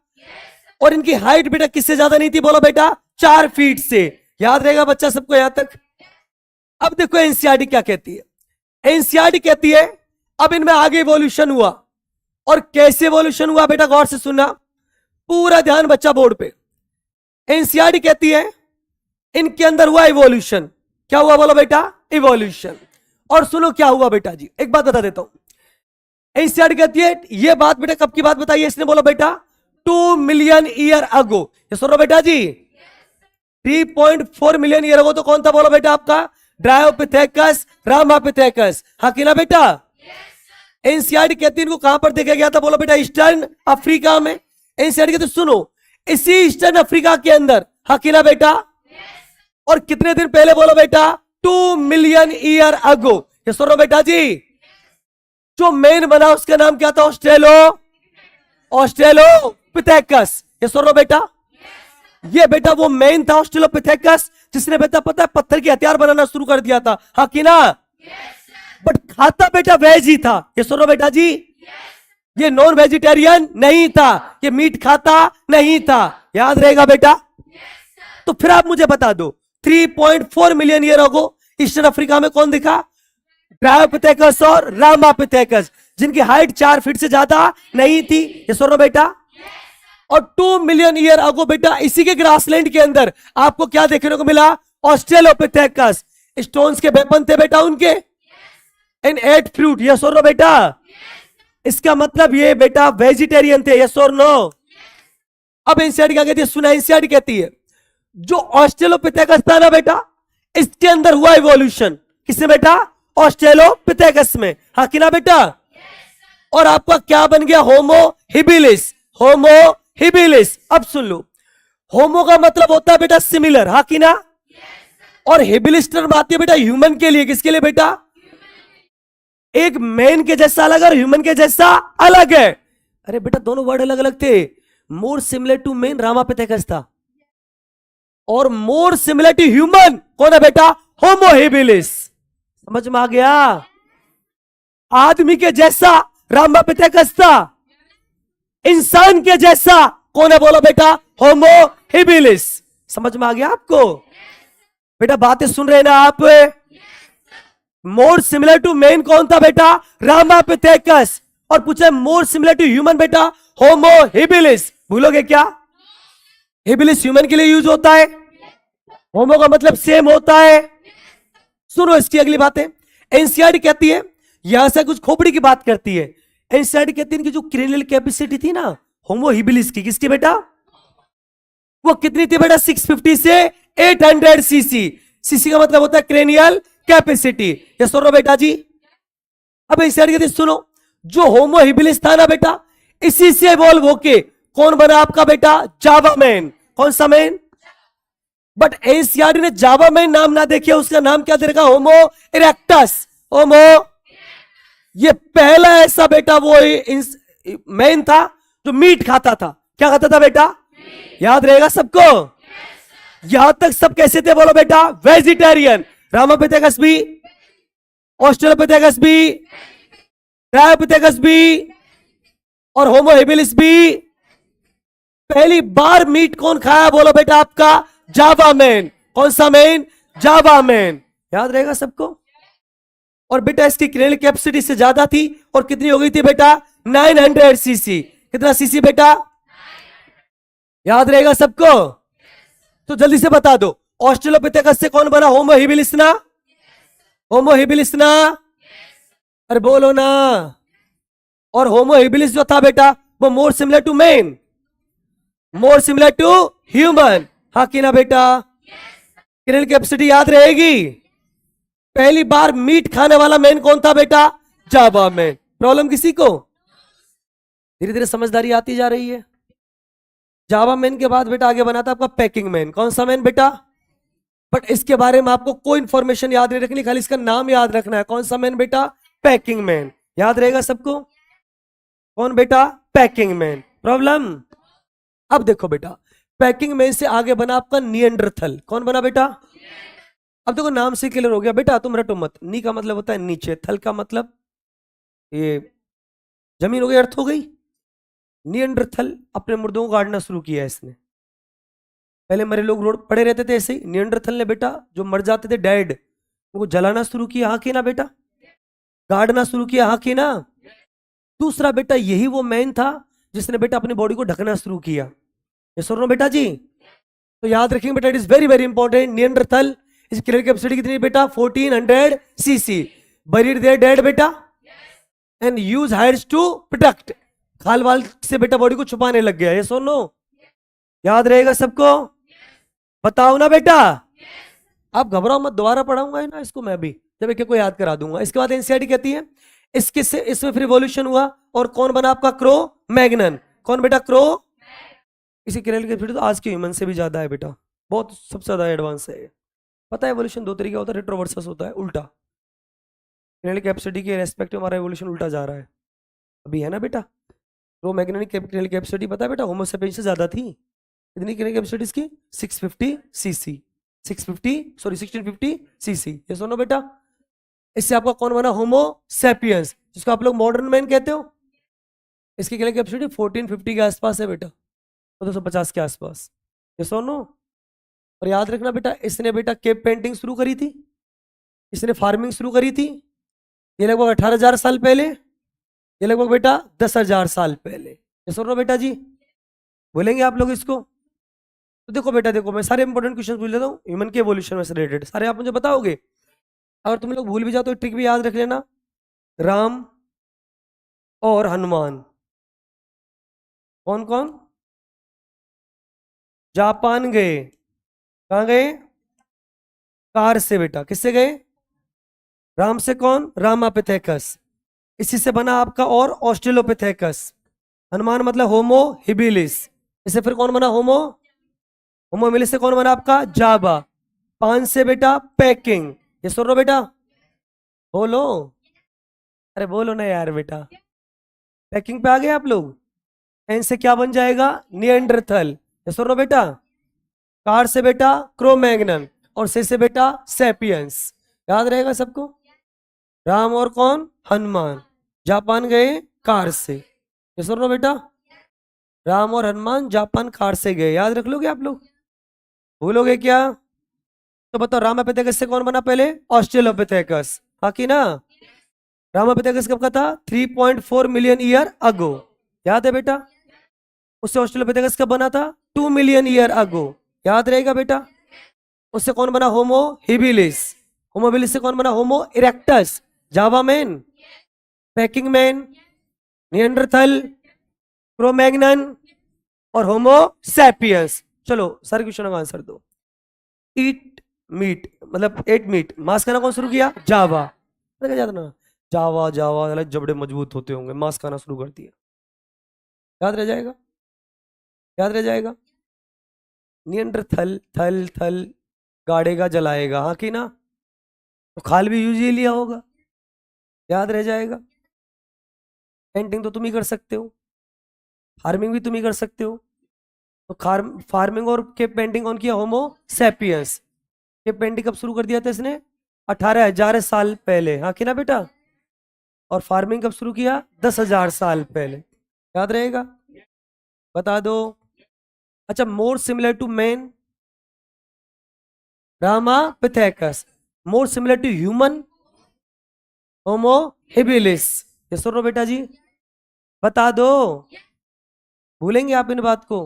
Speaker 1: और इनकी हाइट बेटा किससे ज्यादा नहीं थी बोलो बेटा? 4 फीट से। याद रहेगा बच्चा सबको यहां तक? अब देखो एनसीईआरटी क्या कहती है। एनसीईआरटी कहती है अब इनमें आगे इवोल्यूशन हुआ। और कैसे इवोल्यूशन हुआ बेटा गौर से सुनना, पूरा ध्यान बच्चा बोर्ड पे। एनसीईआरटी कहती है इनके अंदर हुआ इवोल्यूशन। क्या हुआ बोलो बेटा? इवोल्यूशन। और सुनो क्या हुआ बेटा जी, एक बात बता देता हूं। एनसीईआरटी कहती है ये बात बेटा कब की बात बताइए इसने, बोलो बेटा 2 मिलियन ईयर अगो। ये सुनो बेटा जी 3.4 मिलियन ईयर अगो तो कौन था बोलो बेटा आपका, ड्रायोपिथेकस रामापिथेकस, हाँ कि ना बेटा। एनसीईआरटी कहती है इनको कहां पर देखा गया था बोलो बेटा, ईस्टर्न अफ्रीका में। एनसीईआरटी कहती सुनो इसी ईस्टर्न अफ्रीका के अंदर, हाँ कि ना बेटा। और कितने दिन पहले बोलो बेटा, 2 मिलियन ईयर अगो। ये सुनो बेटा जी जो मेन बना उसका नाम क्या था, ऑस्ट्रेलोपिथेकस। ये सुनो बेटा ये बेटा वो मेन था ऑस्ट्रेलोपिथेकस जिसने बेटा पता है पत्थर के हथियार बनाना शुरू कर दिया था, हाँ कि ना। बट खाता बेटा वेज ही था। ये सुनो बेटा जी ये नॉन वेजिटेरियन नहीं था, ये मीट खाता नहीं था, याद रहेगा बेटा। तो फिर आप मुझे बता दो 3.4 million year ago eastern Africa में कौन दिखा, ड्रायोपिथेकस और रामापिथेकस, जिनकी हाइट 4 फीट से ज्यादा नहीं थी। ये सुनो बेटा और 2 मिलियन ईयर अगो बेटा इसी के ग्रासलैंड के अंदर आपको क्या देखने को मिला, ऑस्ट्रेलोपिथेकस। स्टोन्स के वेपन थे बेटा उनके, इन 8 फ्रूट। यस और नो बेटा, इसका मतलब ये बेटा वेजिटेरियन थे। यस और नो। अब एनसीईआरटी क्या कहती है, सुना एनसीईआरटी कहती है जो ऑस्ट्रेलोपिथेकस था ना बेटा इसके अंदर हुआ इवोल्यूशन। किसने बेटा, ऑस्ट्रेलोपिथेकस में, हाँ कि ना बेटा। और आपका क्या बन गया, होमो हिबिलिस। होमो हिबिलिस। अब सुन लो होमो का मतलब होता है बेटा सिमिलर, हाँ कि ना। और हिबिलिस टर्म आती है बेटा ह्यूमन के लिए, किसके लिए बेटा, एक मैन के जैसा अलग और ह्यूमन के जैसा अलग है। अरे बेटा दोनों वर्ड अलग अलग थे। More similar to man Ramapithecus था और मोर सिमिलर टू ह्यूमन कौन है बेटा, होमो हिबिलिस। समझ में आ गया। आदमी के जैसा रामापिथेकस था, इंसान के जैसा कौन है बोलो बेटा, होमो हिबिलिस। समझ में आ गया आपको बेटा, बातें सुन रहे ना आप। मोर सिमिलर टू मैन कौन था बेटा, रामापिथेकस। और पूछे मोर सिमिलर टू ह्यूमन बेटा, होमो हिबिलिस। भूलोगे क्या, हिबिलिस ह्यूमन के लिए यूज होता है, होमो का मतलब सेम होता है। सुनो इसकी अगली बातें। एनसीईआरटी कहती है, यहां से कुछ खोपड़ी की बात करती है। एनसीईआरटी कहती है कि जो क्रेनियल कैपेसिटी थी ना होमो हिबिलिस की, किसकी बेटा, वो कितनी थी बेटा, 650 से 800 सीसी। सीसी का मतलब होता है क्रेनियल कैपेसिटी। ये सुनो बेटा जी। अब एनसीईआरटी कहती है सुनो जो होमो हिबिलिस था ना बेटा इसी से इवॉल्व होके कौन बना आपका बेटा, जावा मैन। कौन सा मैन, बट एनसीईआरटी ने जावा मैन नाम ना देखिए, उसका नाम क्या दे रखा, होमो इरेक्टस। होमो, ये पहला ऐसा बेटा वो मैन था जो मीट खाता था। क्या खाता था बेटा, याद रहेगा सबको। यहां तक सब कैसे थे बोलो बेटा, वेजिटेरियन। रामापिथेकस भी, ऑस्ट्रेलोपिथेकस भी, ड्रायोपिथेकस भी और होमो हेबिलिस भी। पहली बार मीट कौन खाया बोलो बेटा आपका, जावा मैन। कौन सा मैन, जावा मैन। याद रहेगा सबको। और बेटा इसकी क्रेनियल कैपेसिटी से ज्यादा थी और कितनी हो गई थी बेटा, 900 सीसी। कितना सीसी बेटा, याद रहेगा सबको। तो जल्दी से बता दो ऑस्ट्रेलोपिथेकस से कौन बना, होमो हिबिलिस ना। होमो हिबिलिस ना, अरे बोलो ना। और होमो हिबिलिस जो था बेटा वो more similar to man, more similar to human, हाँ कि ना बेटा। क्रेनियल कैपेसिटी याद रहेगी। पहली बार मीट खाने वाला मैन कौन था बेटा, जावा मैन। प्रॉब्लम किसी को, धीरे धीरे समझदारी आती जा रही है। जावा मैन के बाद बेटा आगे बना था आपका पैकिंग मैन। कौन सा मैन बेटा, बट इसके बारे में आपको कोई इंफॉर्मेशन याद नहीं रखनी, खाली इसका नाम याद रखना है। कौन सा मैन बेटा, पैकिंग मैन। याद रहेगा सबको, कौन बेटा, पैकिंग मैन। प्रॉब्लम, अब देखो बेटा पैकिंग मैन से आगे बना आपका निएंडरथल। कौन बना बेटा, अब देखो नाम से क्लियर हो गया बेटा, तुम रटो मत। नी का मतलब होता है नीचे, थल का मतलब ये जमीन हो गई, अर्थ हो गई। निएंडरथल अपने मुर्दों को गाड़ना शुरू किया इसने। पहले मरे लोग रोड पड़े रहते थे ऐसे ही, निएंडरथल ने बेटा जो मर जाते थे डेड उनको जलाना शुरू किया, हाँ कि ना बेटा, गाड़ना शुरू किया, हाँ कि ना। दूसरा बेटा यही वो मैन था जिसने बेटा अपनी बॉडी को ढकना शुरू किया। ये सुनो बेटा जी, तो याद रखेंगे बेटा, it is very very important. Neanderthal इस क्रियल कैपेसिटी कितनी है बेटा? 1400 सीसी। बरीड देयर डेड बेटा and use hides to protect. खाल वाल से बेटा बॉडी को छुपाने लग गया, ये सुनो, याद रहेगा सबको? बताओ ना बेटा। आप घबराओ मत, दोबारा पढ़ाऊंगा ना इसको मैं भी, जब एक को याद करा दूंगा। इसके बाद एनसीईआरटी कहती है इसमें फिर रिवॉल्यूशन हुआ और कौन बना आपका? Crow Magnon. कौन बेटा? क्रो। इसी क्रियल कैपेसिटी तो आज के ह्यूमन से भी ज्यादा है बेटा, बहुत सबसे ज्यादा एडवांस है। पता है एवोल्यूशन दो तरीके होता है, रेट्रोवर्सस होता है, उल्टा। क्रियल कैपेसिटी के रेस्पेक्ट में हमारा एवोल्यूशन उल्टा जा रहा है अभी, है ना बेटा? क्रो मैग्नन की क्रियल कैपेसिटी पता है बेटा होमो सेपियंस से ज्यादा थी। कितनी क्रियल कैपेसिटी इसकी? 650 सीसी। 1650 सीसी। ये सुनो बेटा, इससे आपका कौन बना? होमो सेपियंस, जिसको आप लोग मॉडर्न मैन कहते हो। इसकी क्रियल कैपेसिटी 1450 के आसपास है बेटा, 250 के आसपास। ये सुनो, और याद रखना बेटा, इसने बेटा केव पेंटिंग शुरू करी थी, इसने फार्मिंग शुरू करी थी, ये लगभग 18,000 साल पहले, ये लगभग बेटा 10,000 साल पहले। ये सुन रहे हो बेटा जी? बोलेंगे आप लोग इसको? तो देखो बेटा, देखो मैं सारे इंपॉर्टेंट क्वेश्चन पूछ लेता हूँ ह्यूमन के एवोल्यूशन में से रिलेटेड, सारे आप मुझे बताओगे। अगर तुम लोग भूल भी जाओ तो ट्रिक भी याद रख लेना। राम और हनुमान कौन कौन जापान गए? कहाँ गए? कार से बेटा। किससे गए? राम से कौन? रामापिथेकस। इसी से बना आपका और ऑस्ट्रेलोपिथेकस। हनुमान मतलब होमो हिबिलिस। इससे फिर कौन बना? होमो हिबिलिस से कौन बना आपका? जावा। पान से बेटा पैकिंग। ये सुन लो बेटा, बोलो, अरे बोलो ना यार बेटा। पैकिंग पे आ गए आप लोग। एन से क्या बन जाएगा? निएंडरथल। ये सुन लो बेटा। कार से बेटा क्रोमैग्नन और से बेटा सेपियंस। याद रहेगा सबको? राम और कौन? हनुमान जापान गए कार से। ये सुन लो बेटा, राम और हनुमान जापान कार से गए। याद रख लोगे आप लोग? भूलोगे क्या? तो बताओ, रामापिथेकस से कौन बना पहले? ऑस्ट्रेलोपिथेकस। हाँ कि ना? रामापिथेकस कब का था? 3.4 मिलियन ईयर अगो। याद है बेटा? उससे ऑस्ट्रेलोपिथेकस कब बना था? 2 मिलियन ईयर अगो। याद रहेगा बेटा? उससे कौन बना? होमो हिबिलिस। होमो हिबिलिस से कौन बना? Homo erectus. Java man, Peking man, Neanderthal, Cro-Magnon और होमो सैपियंस। चलो सारे क्वेश्चन का आंसर दो। ईट मीट मतलब एट मीट, मांस खाना कौन शुरू किया? जावा। क्या याद ना? जावा जावा जबड़े मजबूत होते होंगे, मांस खाना शुरू कर दिया। याद रह जाएगा? याद रह जाएगा? निएंडरथल थल थल गाड़ेगा जलाएगा, हाँ कि ना? तो खाल भी यूज ही लिया होगा। याद रह जाएगा? पेंटिंग तो तुम ही कर सकते हो, फार्मिंग भी तुम ही कर सकते हो। तो फार्मिंग और केप पेंटिंग कौन किया? Homo sapiens. केप पेंटिंग कब शुरू कर दिया था इसने? 18,000 साल पहले, हाँ कि ना बेटा? और फार्मिंग कब शुरू किया? 10,000 साल पहले। याद रहेगा? बता दो। अच्छा, more similar to man? Ramapithecus. More similar to human? Homo habilis. ये सुन लो बेटा जी, बता दो। भूलेंगे आप इन बात को?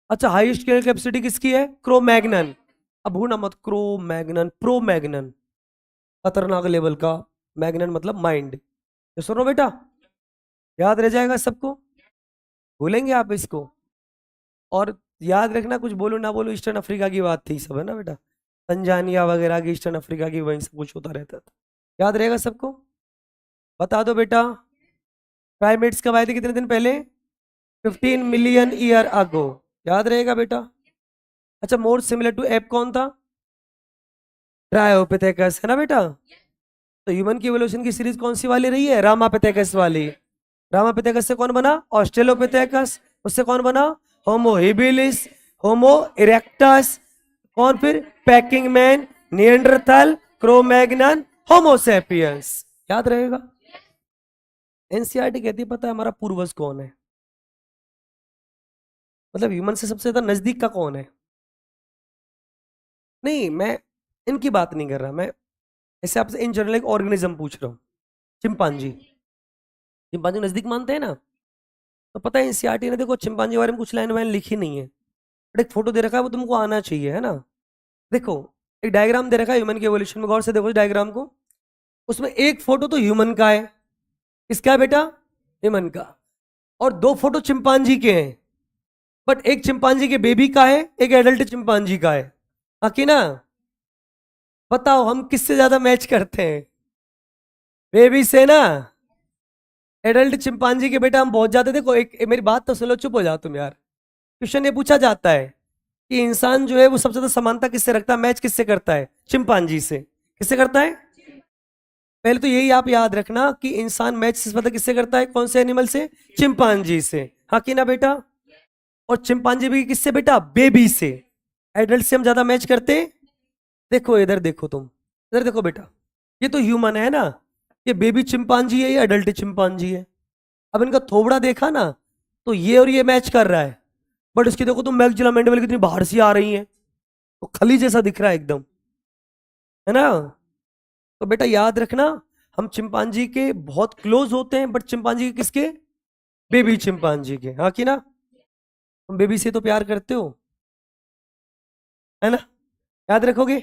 Speaker 1: अच्छा, हाईएस्ट क्रियल कैपेसिटी किसकी है? क्रोमैग्नन। अब भूलना मत, क्रोमैग्नन प्रोमैग्नन, खतरनाक लेवल का। मैग्नन मतलब माइंड। ये सुनो बेटा, याद रह जाएगा सबको? भूलेंगे आप इसको? और याद रखना, कुछ बोलो ना बोलो, ईस्टर्न अफ्रीका की बात थी सब, है ना बेटा? तंजानिया वगैरह की, ईस्टर्न अफ्रीका की, वहीं सब कुछ होता रहता था। याद रहेगा सबको? बता दो बेटा। प्राइमेट्स कब आए थे कितने दिन पहले? 15 मिलियन ईयर अगो। याद रहेगा बेटा? अच्छा, मोर सिमिलर टू एप कौन था? ट्रायोपिथेकस, है ना बेटा? तो ह्यूमन की इवोल्यूशन की सीरीज कौन सी वाली रही है? रामापिथेकस वाली। रामापिथेकस से कौन बना? ऑस्ट्रेलोपिथेकस। उससे कौन बना? होमो हिबिलिस, होमो इरेक्टस, कौन फिर? Packing man, Neanderthal, Cro-Magnon, Homo sapiens. याद रहेगा? एनसीईआरटी कहती है पता है हमारा पूर्वज कौन है? मतलब ह्यूमन से सबसे ज्यादा नजदीक का कौन है? नहीं, मैं इनकी बात नहीं कर रहा, मैं ऐसे आपसे इन जनरल एक ऑर्गेनिज्म पूछ रहा हूँ। चिंपांजी, चिंपांजी नजदीक मानते हैं ना? तो पता है एनसीईआरटी ने देखो चिंपांजी के बारे में कुछ लाइन वाइन लिखी नहीं है, बट एक फोटो दे रखा है, वो तुमको आना चाहिए, है ना? देखो, एक डायग्राम दे रखा है ह्यूमन के एवोल्यूशन में, गौर से देखो इस डायग्राम को। उसमें एक फोटो तो ह्यूमन का है, किसका है बेटा? ह्यूमन का। और दो फोटो चिंपांजी के हैं, बट एक चिंपांजी के बेबी का है, एक एडल्ट चिंपांजी का है। हाँ कि ना? बताओ हम किससे ज्यादा मैच करते हैं? बेबी से ना। एडल्ट चिंपांजी के बेटा हम बहुत ज्यादा। देखो एक मेरी बात तो सुन लो, चुप हो जाओ तुम यार। क्वेश्चन ये पूछा जाता है कि इंसान जो है वो सबसे ज्यादा समानता किससे रखता है, मैच किससे करता है? चिंपांजी से। किससे करता है? पहले तो यही आप याद रखना कि इंसान मैच से पता किससे करता है, कौन से एनिमल से? चिंपांजी से। हाँ कि ना बेटा? और चिंपांजी भी किससे बेटा? बेबी से। एडल्ट से हम ज्यादा मैच करते। देखो इधर देखो तुम, इधर देखो बेटा, ये तो ह्यूमन है ना, ये बेबी चिंपांजी है, ये एडल्ट चिंपांजी है। अब इनका थोबड़ा देखा ना, तो ये और ये मैच कर रहा है, बट इसकी देखो तुम मैक्सिला मैंडिबल कितनी बाहर से आ रही है, तो खली जैसा दिख रहा है एकदम, है ना? तो बेटा याद रखना, हम चिंपांजी के बहुत क्लोज होते हैं, बट चिंपांजी के किसके? बेबी चिंपांजी के। हाँ कि ना? तुम बेबी से तो प्यार करते हो, है ना? याद रखोगे?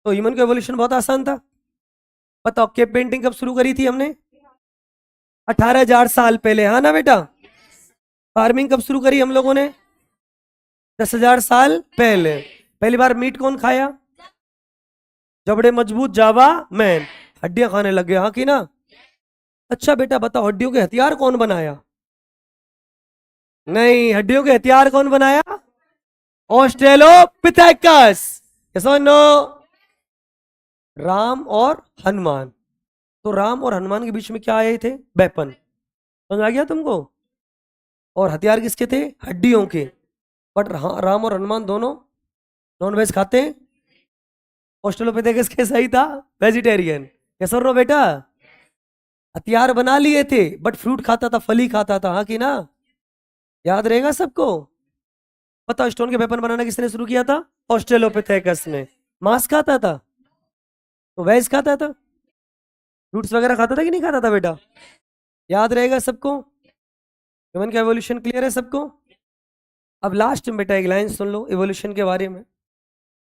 Speaker 1: तो ह्यूमन का एवोल्यूशन बहुत आसान था। बताओ केव पेंटिंग कब शुरू करी थी हमने? 18,000 साल पहले, हाँ ना बेटा? फार्मिंग कब शुरू करी हम लोगों ने? 10,000 साल पहले। पहली बार मीट कौन खाया? जबड़े मजबूत जावा मैन, हड्डियां खाने लग गए। हाँ कि ना? अच्छा बेटा बताओ, हड्डियों के हथियार कौन बनाया? नहीं, हड्डियों के हथियार कौन बनाया? ऑस्ट्रेलोपिथेकस। यस और नो? राम और हनुमान। तो राम और हनुमान के बीच में क्या आए थे? वेपन। समझ आ गया तुमको? और हथियार किसके थे? हड्डियों के। बट राम और हनुमान दोनों नॉन वेज खाते हैं। ऑस्ट्रेलोपिथेकस कैसा ही था? वेजिटेरियन। यस और नो बेटा? हथियार बना लिए थे, बट फ्रूट खाता था, फल ही खाता था। हाँ कि ना? याद रहेगा सबको? पता स्टोन के वेपन बनाना किसने शुरू किया था? ऑस्ट्रेलोपिथेकस ने। मांस खाता था, तो वेज खाता था, फ्रूट्स वगैरह खाता था कि नहीं खाता था बेटा? याद रहेगा सबको? ह्यूमन का एवोल्यूशन क्लियर है सबको? अब लास्ट में बेटा एक लाइन सुन लो एवोल्यूशन के बारे में।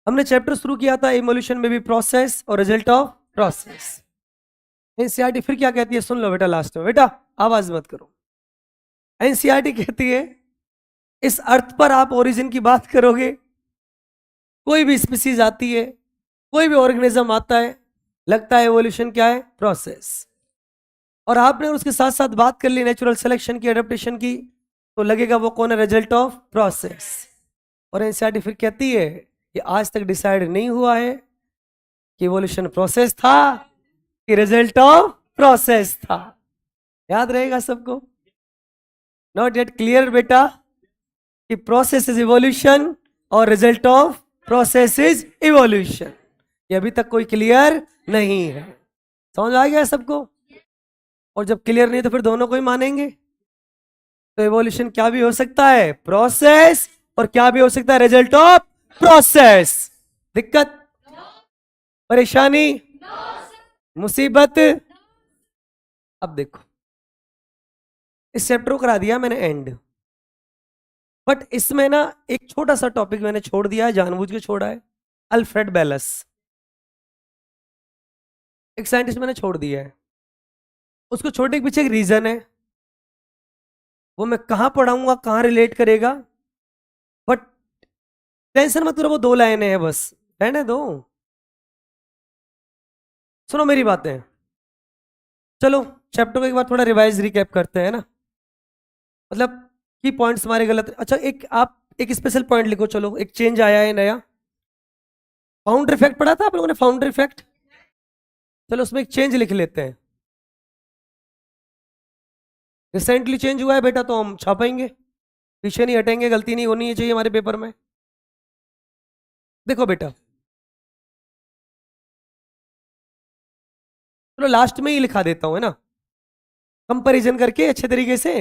Speaker 1: हमने चैप्टर शुरू किया था इवोल्यूशन में भी प्रोसेस और रिजल्ट ऑफ प्रोसेस। एनसीईआरटी फिर क्या कहती है सुन लो बेटा लास्ट में। बेटा आवाज मत करो। एनसीईआरटी कहती है इस अर्थ पर आप ओरिजिन की बात करोगे, कोई भी स्पीसीज आती है, कोई भी ऑर्गेनिज्म आता है, लगता है एवोल्यूशन क्या है? प्रोसेस। और आपने उसके साथ साथ बात कर ली नेचुरल सिलेक्शन की, एडेप्टेशन की, तो लगेगा वो कौन है? Result of process. और एनसीईआरटी फिर कहती है कि आज तक डिसाइड नहीं हुआ है कि इवोल्यूशन प्रोसेस था कि रिजल्ट ऑफ प्रोसेस था। याद रहेगा सबको? नॉट येट क्लियर बेटा कि प्रोसेस इज इवोल्यूशन और result of process is evolution? ये अभी तक कोई क्लियर नहीं है। समझ आ गया सबको? और जब क्लियर नहीं तो फिर दोनों को ही मानेंगे। तो इवोल्यूशन क्या भी हो सकता है? प्रोसेस। और क्या भी हो सकता है? Result of process. दिक्कत, परेशानी, मुसीबत? अब देखो, इस चैप्टर को करा दिया मैंने एंड, बट इसमें ना एक छोटा सा टॉपिक मैंने छोड़ दिया है, जानबूझ के छोड़ा है। अल्फ्रेड बेलस, एक साइंटिस्ट मैंने छोड़ दिया है। उसको छोड़ने के पीछे एक रीजन है, वो मैं कहां पढ़ाऊंगा, कहां रिलेट करेगा, बट टेंशन मत करो, वो 2 लाइनें हैं बस, रहने दो। सुनो मेरी बातें। चलो चैप्टर को एक बार थोड़ा रिवाइज रिकैप करते हैं ना, मतलब की पॉइंट्स हमारे गलत। अच्छा एक आप एक स्पेशल पॉइंट लिखो, चलो एक चेंज आया है नया। फाउंडर इफेक्ट पढ़ा था आप लोगों ने? फाउंडर इफेक्ट, चलो उसमें एक चेंज लिख लेते हैं। रिसेंटली चेंज हुआ है बेटा, तो हम छापेंगे, पीछे नहीं हटेंगे, गलती नहीं होनी चाहिए हमारे पेपर में। देखो बेटा, चलो लास्ट में ही लिखा देता हूं, है ना, कंपैरिजन करके अच्छे तरीके से।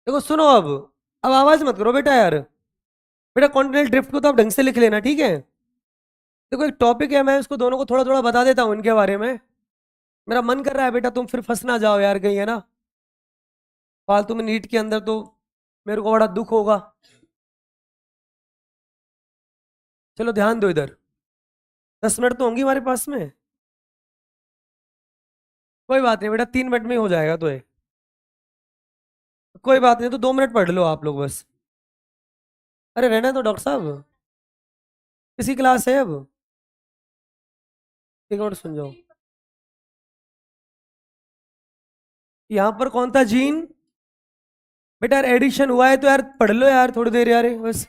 Speaker 1: देखो सुनो, अब आवाज मत करो बेटा यार। बेटा कॉन्टिनेंटल ड्रिफ्ट को तो आप ढंग से लिख लेना, ठीक है। देखो एक टॉपिक है, मैं इसको दोनों को थोड़ा थोड़ा बता देता हूँ इनके बारे में। मेरा मन कर रहा है बेटा तुम फिर फंस ना जाओ यार कहीं, है ना, फालतू में नीट के अंदर, तो मेरे को बड़ा दुख होगा। चलो ध्यान दो इधर, 10 मिनट तो होंगी हमारे पास में। कोई बात नहीं बेटा, 3 मिनट में ही हो जाएगा तो ये, कोई बात नहीं, तो 2 मिनट पढ़ लो आप लोग बस। अरे रहना तो डॉक्टर साहब, किसी क्लास है अब, एक मिनट सुन जाओ। यहाँ पर कौन था जीन? बेटा यार एडिशन हुआ है तो यार पढ़ लो यार थोड़ी देर यार बस।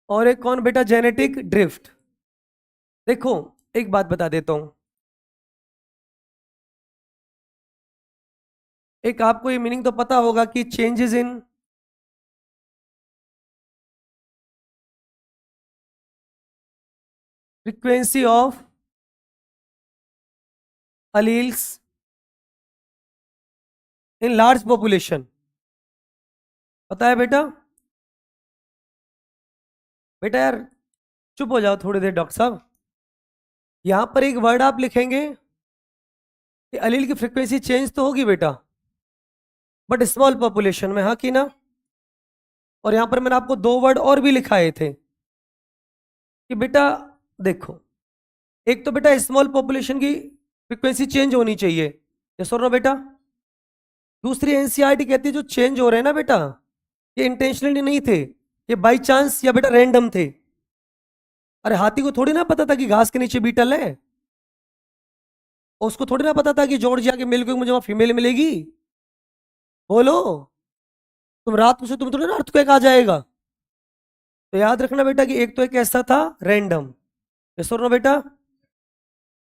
Speaker 1: और एक कौन बेटा, जेनेटिक ड्रिफ्ट। देखो एक बात बता देता हूं, एक आपको ये मीनिंग तो पता होगा कि changes in frequency of alleles in large population, पता है बेटा? बेटा यार चुप हो जाओ थोड़ी देर डॉक्टर साहब। यहां पर एक वर्ड आप लिखेंगे कि अलील की फ्रीक्वेंसी चेंज तो होगी बेटा, बट स्मॉल पॉपुलेशन में, हाँ कि ना। और यहां पर मैंने आपको 2 वर्ड और भी लिखाए थे कि बेटा देखो, एक तो बेटा स्मॉल पॉपुलेशन की फ्रीक्वेंसी चेंज होनी चाहिए, ये सुन रहे हो बेटा। दूसरी एनसीईआरटी कहती है जो चेंज हो रहे हैं ना बेटा, ये इंटेंशनली नहीं थे, ये बाई चांस या बेटा रैंडम थे। अरे हाथी को थोड़ी ना पता था कि घास के नीचे बीटल है, और उसको थोड़ी ना पता था कि जॉर्जिया के मेल को मुझे वहां फीमेल मिलेगी। बोलो, तुम रात को से तुम थोड़ी ना अर्थक्वेक आ जाएगा। तो याद रखना बेटा कि एक तो एक ऐसा था रैंडम, ये सुन रहे हो बेटा,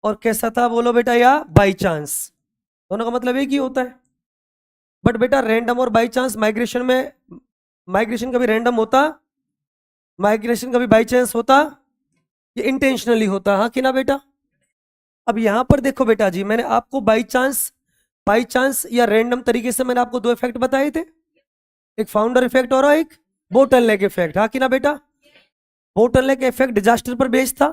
Speaker 1: और कैसा था बोलो बेटा, या बाई चांस। दोनों का मतलब एक ही होता है। बट बेटा रैंडम और बाई चांस माइग्रेशन में, माइग्रेशन कभी रैंडम होता, माइग्रेशन कभी बाई चांस होता, ये इंटेंशनली होता, हाँ कि ना बेटा। अब यहां पर देखो बेटा जी, मैंने आपको बाई चांस या रैंडम तरीके से मैंने आपको 2 इफेक्ट बताए थे, एक फाउंडर इफेक्ट और एक बोटल नेक इफेक्ट, हाँ कि ना बेटा। बोटल नेक इफेक्ट डिजास्टर पर बेस्ड था।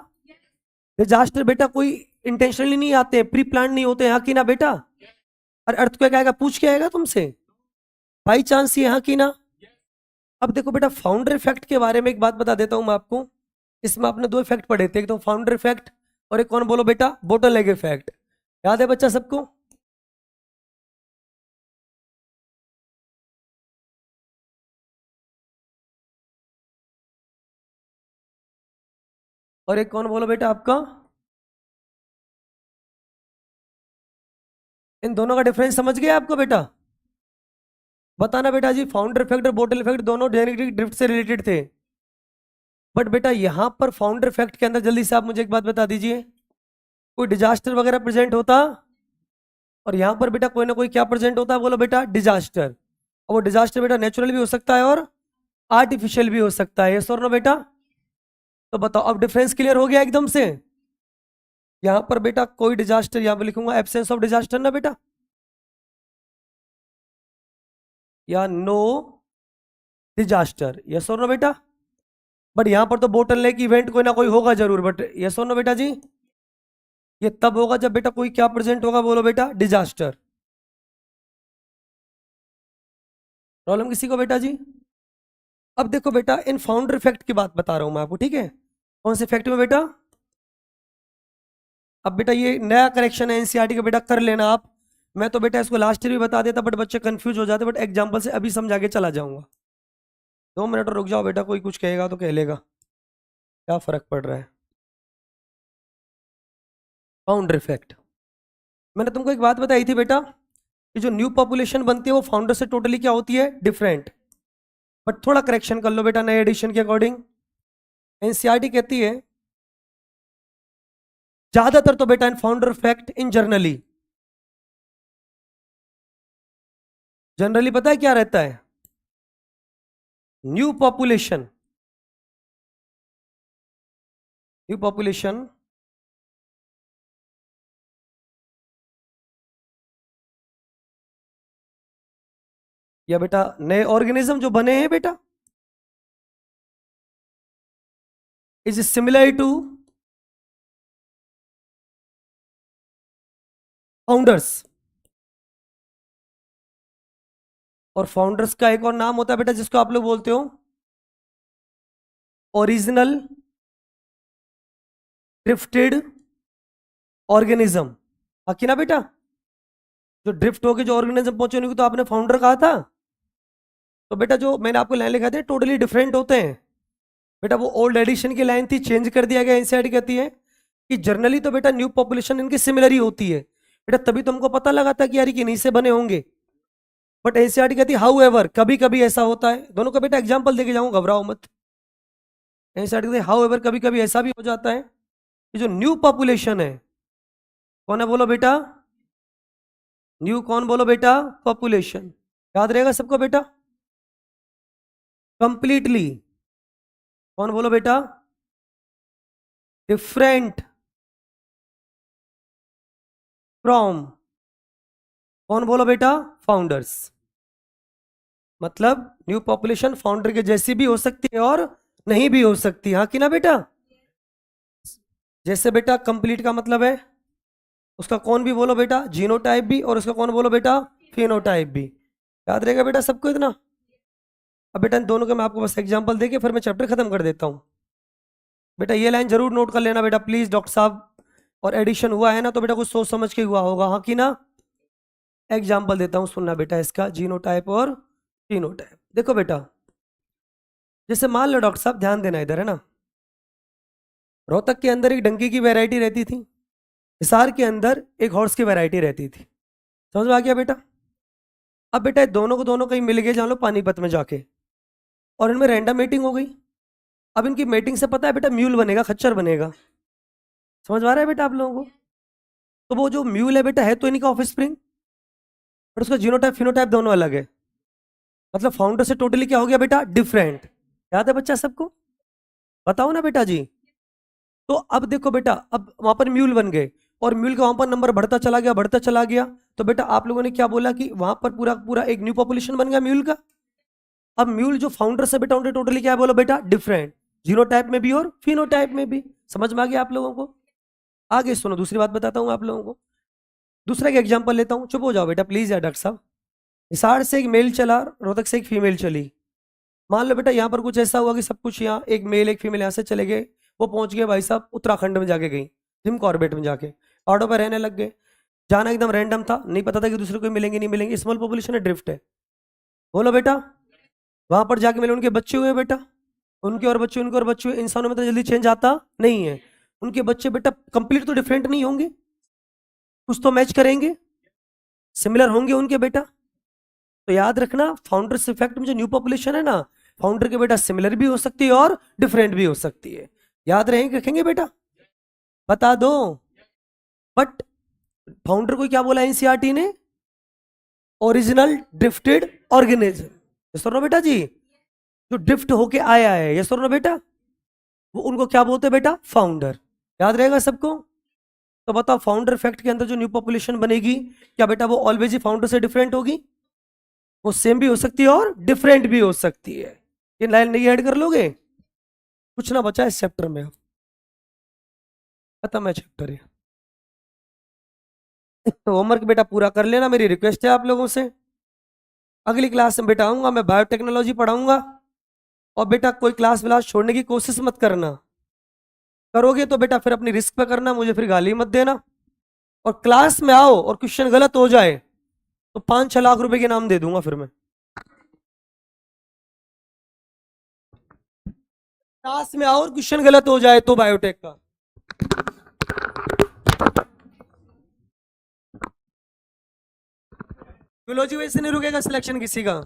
Speaker 1: डिजास्टर बेटा कोई इंटेंशनली नहीं आते, प्री प्लान नहीं होते, हाँ कि ना बेटा। और अर्थक्वेक आएगा पूछ के आएगा तुमसे, बाई चांस ये, हाँ कि ना। अब देखो बेटा फाउंडर इफेक्ट के बारे में एक बात बता देता हूं मैं आपको। इसमें आपने 2 इफेक्ट पढ़े थे, एक तो फाउंडर इफेक्ट और एक कौन बोलो बेटा, बोटल नेक इफेक्ट। याद है बच्चा सबको? और एक कौन बोलो बेटा आपका, इन दोनों का डिफरेंस समझ गया आपको बेटा? बताना बेटा जी, फाउंडर इफेक्ट और बोटल इफेक्ट दोनों जेनेटिक ड्रिफ्ट से रिलेटेड थे। बट बेटा यहां पर फाउंडर इफेक्ट के अंदर जल्दी से आप मुझे एक बात बता दीजिए, कोई डिजास्टर वगैरह प्रेजेंट होता, और यहां पर बेटा कोई ना कोई क्या प्रेजेंट होता है बोलो बेटा, डिजास्टर। और वो डिजास्टर बेटा नेचुरल भी हो सकता है और आर्टिफिशियल भी हो सकता है, यस और नो बेटा। तो बताओ अब डिफरेंस क्लियर हो गया एकदम से। यहां पर बेटा कोई डिजास्टर, यहां पर लिखूंगा एब्सेंस ऑफ डिजास्टर ना बेटा, या नो डिजास्टर, यस और नो बेटा। बट यहां पर तो बोटल नेक इवेंट कोई ना कोई होगा जरूर, बट यस और नो बेटा जी। ये तब होगा जब बेटा कोई क्या प्रेजेंट होगा बोलो बेटा, डिजास्टर। प्रॉब्लम किसी को बेटा जी? अब देखो बेटा इन फाउंडर इफेक्ट की बात बता रहा हूं मैं आपको, ठीक है। कौन से इफेक्ट में बेटा? अब बेटा ये नया करेक्शन है एनसीईआरटी का, बेटा कर लेना आप। मैं तो बेटा इसको लास्ट ईयर भी बता देता, बट बच्चे कंफ्यूज हो जाते, बट एग्जांपल से अभी समझा के चला जाऊंगा। 2 मिनट और रुक जाओ बेटा, कोई कुछ कहेगा तो कह लेगा, क्या फर्क पड़ रहा है। फाउंडर इफेक्ट, मैंने तुमको एक बात बताई थी बेटा कि जो न्यू पॉपुलेशन बनती है वो फाउंडर से टोटली क्या होती है, डिफरेंट। बट थोड़ा करेक्शन कर लो बेटा नए एडिशन के अकॉर्डिंग। एनसीईआरटी कहती है ज्यादातर तो बेटा in founder effect in generally, generally पता है क्या रहता है, न्यू पॉपुलेशन, न्यू पॉपुलेशन या बेटा नए ऑर्गेनिज्म जो बने हैं बेटा, इज सिमिलर टू फाउंडर्स। और फाउंडर्स का एक और नाम होता है बेटा जिसको आप लोग बोलते हो ओरिजिनल ड्रिफ्टेड ऑर्गेनिज्म। बाकी ना बेटा, जो ड्रिफ्ट होके जो ऑर्गेनिज्म पहुंचे उनको तो आपने फाउंडर कहा था। तो बेटा जो मैंने आपको लाइन लिखा थे टोटली डिफरेंट होते हैं बेटा। वो ओल्ड एडिशन की लाइन थी, चेंज कर दिया गया। एनसीईआरटी कहती है कि जनरली तो बेटा न्यू पॉपुलेशन इनकी सिमिलर ही होती है बेटा, तभी तुमको पता लगा था कि यार ये इन्हीं से बने होंगे। बट एनसीईआरटी कहती है हाउ एवर, कभी कभी ऐसा होता है। दोनों का बेटा एग्जाम्पल देके जाऊंगा, घबराओ मत। एनसीईआरटी कहती है हाउ एवर, कभी कभी ऐसा भी हो जाता है कि जो न्यू पॉपुलेशन है, कौन है बोलो बेटा, न्यू कौन बोलो बेटा, पॉपुलेशन। याद रहेगा सबको बेटा, कंप्लीटली कौन बोलो बेटा, डिफरेंट फ्रॉम कौन बोलो बेटा, फाउंडर्स। मतलब न्यू पॉपुलेशन फाउंडर के जैसी भी हो सकती है और नहीं भी हो सकती, हाँ कि ना बेटा। जैसे बेटा कंप्लीट का मतलब है उसका कौन भी बोलो बेटा, जीनोटाइप भी, और उसका कौन बोलो बेटा, फिनोटाइप भी। याद रहेगा बेटा सबको इतना। अब बेटा इन दोनों के मैं आपको बस एग्जांपल देके फिर मैं चैप्टर खत्म कर देता हूँ। बेटा ये लाइन जरूर नोट कर लेना बेटा प्लीज डॉक्टर साहब। और एडिशन हुआ है ना तो बेटा कुछ सोच समझ के हुआ होगा, हाँ कि ना। एग्जाम्पल देता हूँ, सुनना बेटा इसका, जीनोटाइप और फिनोटाइप। देखो बेटा, जैसे मान लो डॉक्टर साहब, ध्यान देना इधर है ना, रोहतक के अंदर एक डंकी की वैरायटी रहती थी, हिसार के अंदर एक हॉर्स की वैरायटी रहती थी। समझ में आ गया बेटा। अब बेटा ये दोनों को दोनों कहीं मिल गए, जान लो पानीपत में जाके, और इनमें रैंडम मीटिंग हो गई। अब इनकी मीटिंग से पता है बेटा म्यूल बनेगा, खच्चर बनेगा। समझ में आ रहा है बेटा आप लोगों को। तो वो जो म्यूल है बेटा है तो इनका ऑफ स्प्रिंग, पर उसका जीनोटाइप फिनोटाइप दोनों अलग है। मतलब फाउंडर से टोटली क्या हो गया बेटा, डिफरेंट। याद है बच्चा सबको, बताओ ना बेटा जी। तो अब देखो बेटा, अब वहां पर म्यूल बन गए, और म्यूल का वहां पर नंबर बढ़ता चला गया, बढ़ता चला गया। तो बेटा आप लोगों ने क्या बोला कि वहां पर पूरा पूरा एक न्यू पॉपुलेशन बन गया म्यूल का। अब म्यूल जो फाउंडर से बेटा उनके टोटली क्या है बोलो बेटा, डिफरेंट, जीनोटाइप में भी और फिनोटाइप में भी। समझ में आ गया आप लोगों को। आगे सुनो, दूसरी बात बताता हूँ आप लोगों को। दूसरा का एग्जांपल लेता हूँ, चुप हो जाओ बेटा प्लीज यार डॉक्टर साहब। हिसार से एक मेल चला, रोहतक से एक फीमेल चली। मान लो बेटा यहाँ पर कुछ ऐसा हुआ कि सब कुछ यहाँ एक मेल एक फीमेल यहाँ से चले गए। वो पहुंच गए भाई साहब उत्तराखंड में जाके गई, जिम कॉर्बेट में जाके पहाड़ों पर रहने लग गए। जाना एकदम रैंडम था, नहीं पता था कि दूसरे को मिलेंगे नहीं मिलेंगे, स्मॉल पॉपुलेशन है, ड्रिफ्ट है। बोलो बेटा, वहां पर जाके मिले, उनके बच्चे हुए बेटा, उनके और बच्चे, उनके और बच्चे हुए। इंसानों में तो जल्दी चेंज आता नहीं है। उनके बच्चे बेटा कंप्लीट तो डिफरेंट नहीं होंगे, कुछ तो मैच करेंगे, सिमिलर होंगे उनके बेटा। तो याद रखना फाउंडर्स इफेक्ट में जो न्यू पॉपुलेशन है ना, फाउंडर के बेटा सिमिलर भी हो सकती है और डिफरेंट भी हो सकती है। याद रहेंगे, रखेंगे बेटा, बता दो। बट फाउंडर को क्या बोला एनसीईआरटी ने, ओरिजिनल ड्रिफ्टेड ऑर्गेनिज्म। ये सुनो बेटा जी, जो ड्रिफ्ट होके आया है, ये सुनो बेटा, वो उनको क्या बोलते हैं बेटा, फाउंडर। याद रहेगा सबको। तो बताओ फाउंडर इफेक्ट के अंदर जो न्यू पॉपुलेशन बनेगी, क्या बेटा वो ऑलवेज ही फाउंडर से डिफरेंट होगी? वो सेम भी हो सकती है और डिफरेंट भी हो सकती है। ये लाइन नहीं ऐड कर लोगे, कुछ ना बचा इस चैप्टर में, अब खत्म है चैप्टर ये। तो होमवर्क बेटा पूरा कर लेना, मेरी रिक्वेस्ट है आप लोगों से। अगली क्लास में बेटा आऊंगा, मैं बायोटेक्नोलॉजी पढ़ाऊंगा। और बेटा कोई क्लास विलास छोड़ने की कोशिश मत करना, करोगे तो बेटा फिर अपनी रिस्क पे करना, मुझे फिर गाली मत देना। और क्लास में आओ और क्वेश्चन गलत हो जाए तो 5-6 लाख रुपए के इनाम दे दूंगा फिर मैं। क्लास में आओ और क्वेश्चन गलत हो जाए तो बायोटेक का। जूलॉजी वजह से नहीं रुकेगा सिलेक्शन किसी का।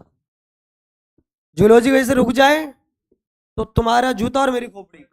Speaker 1: जूलॉजी वजह से रुक जाए तो तुम्हारा जूता और मेरी खोपड़ी।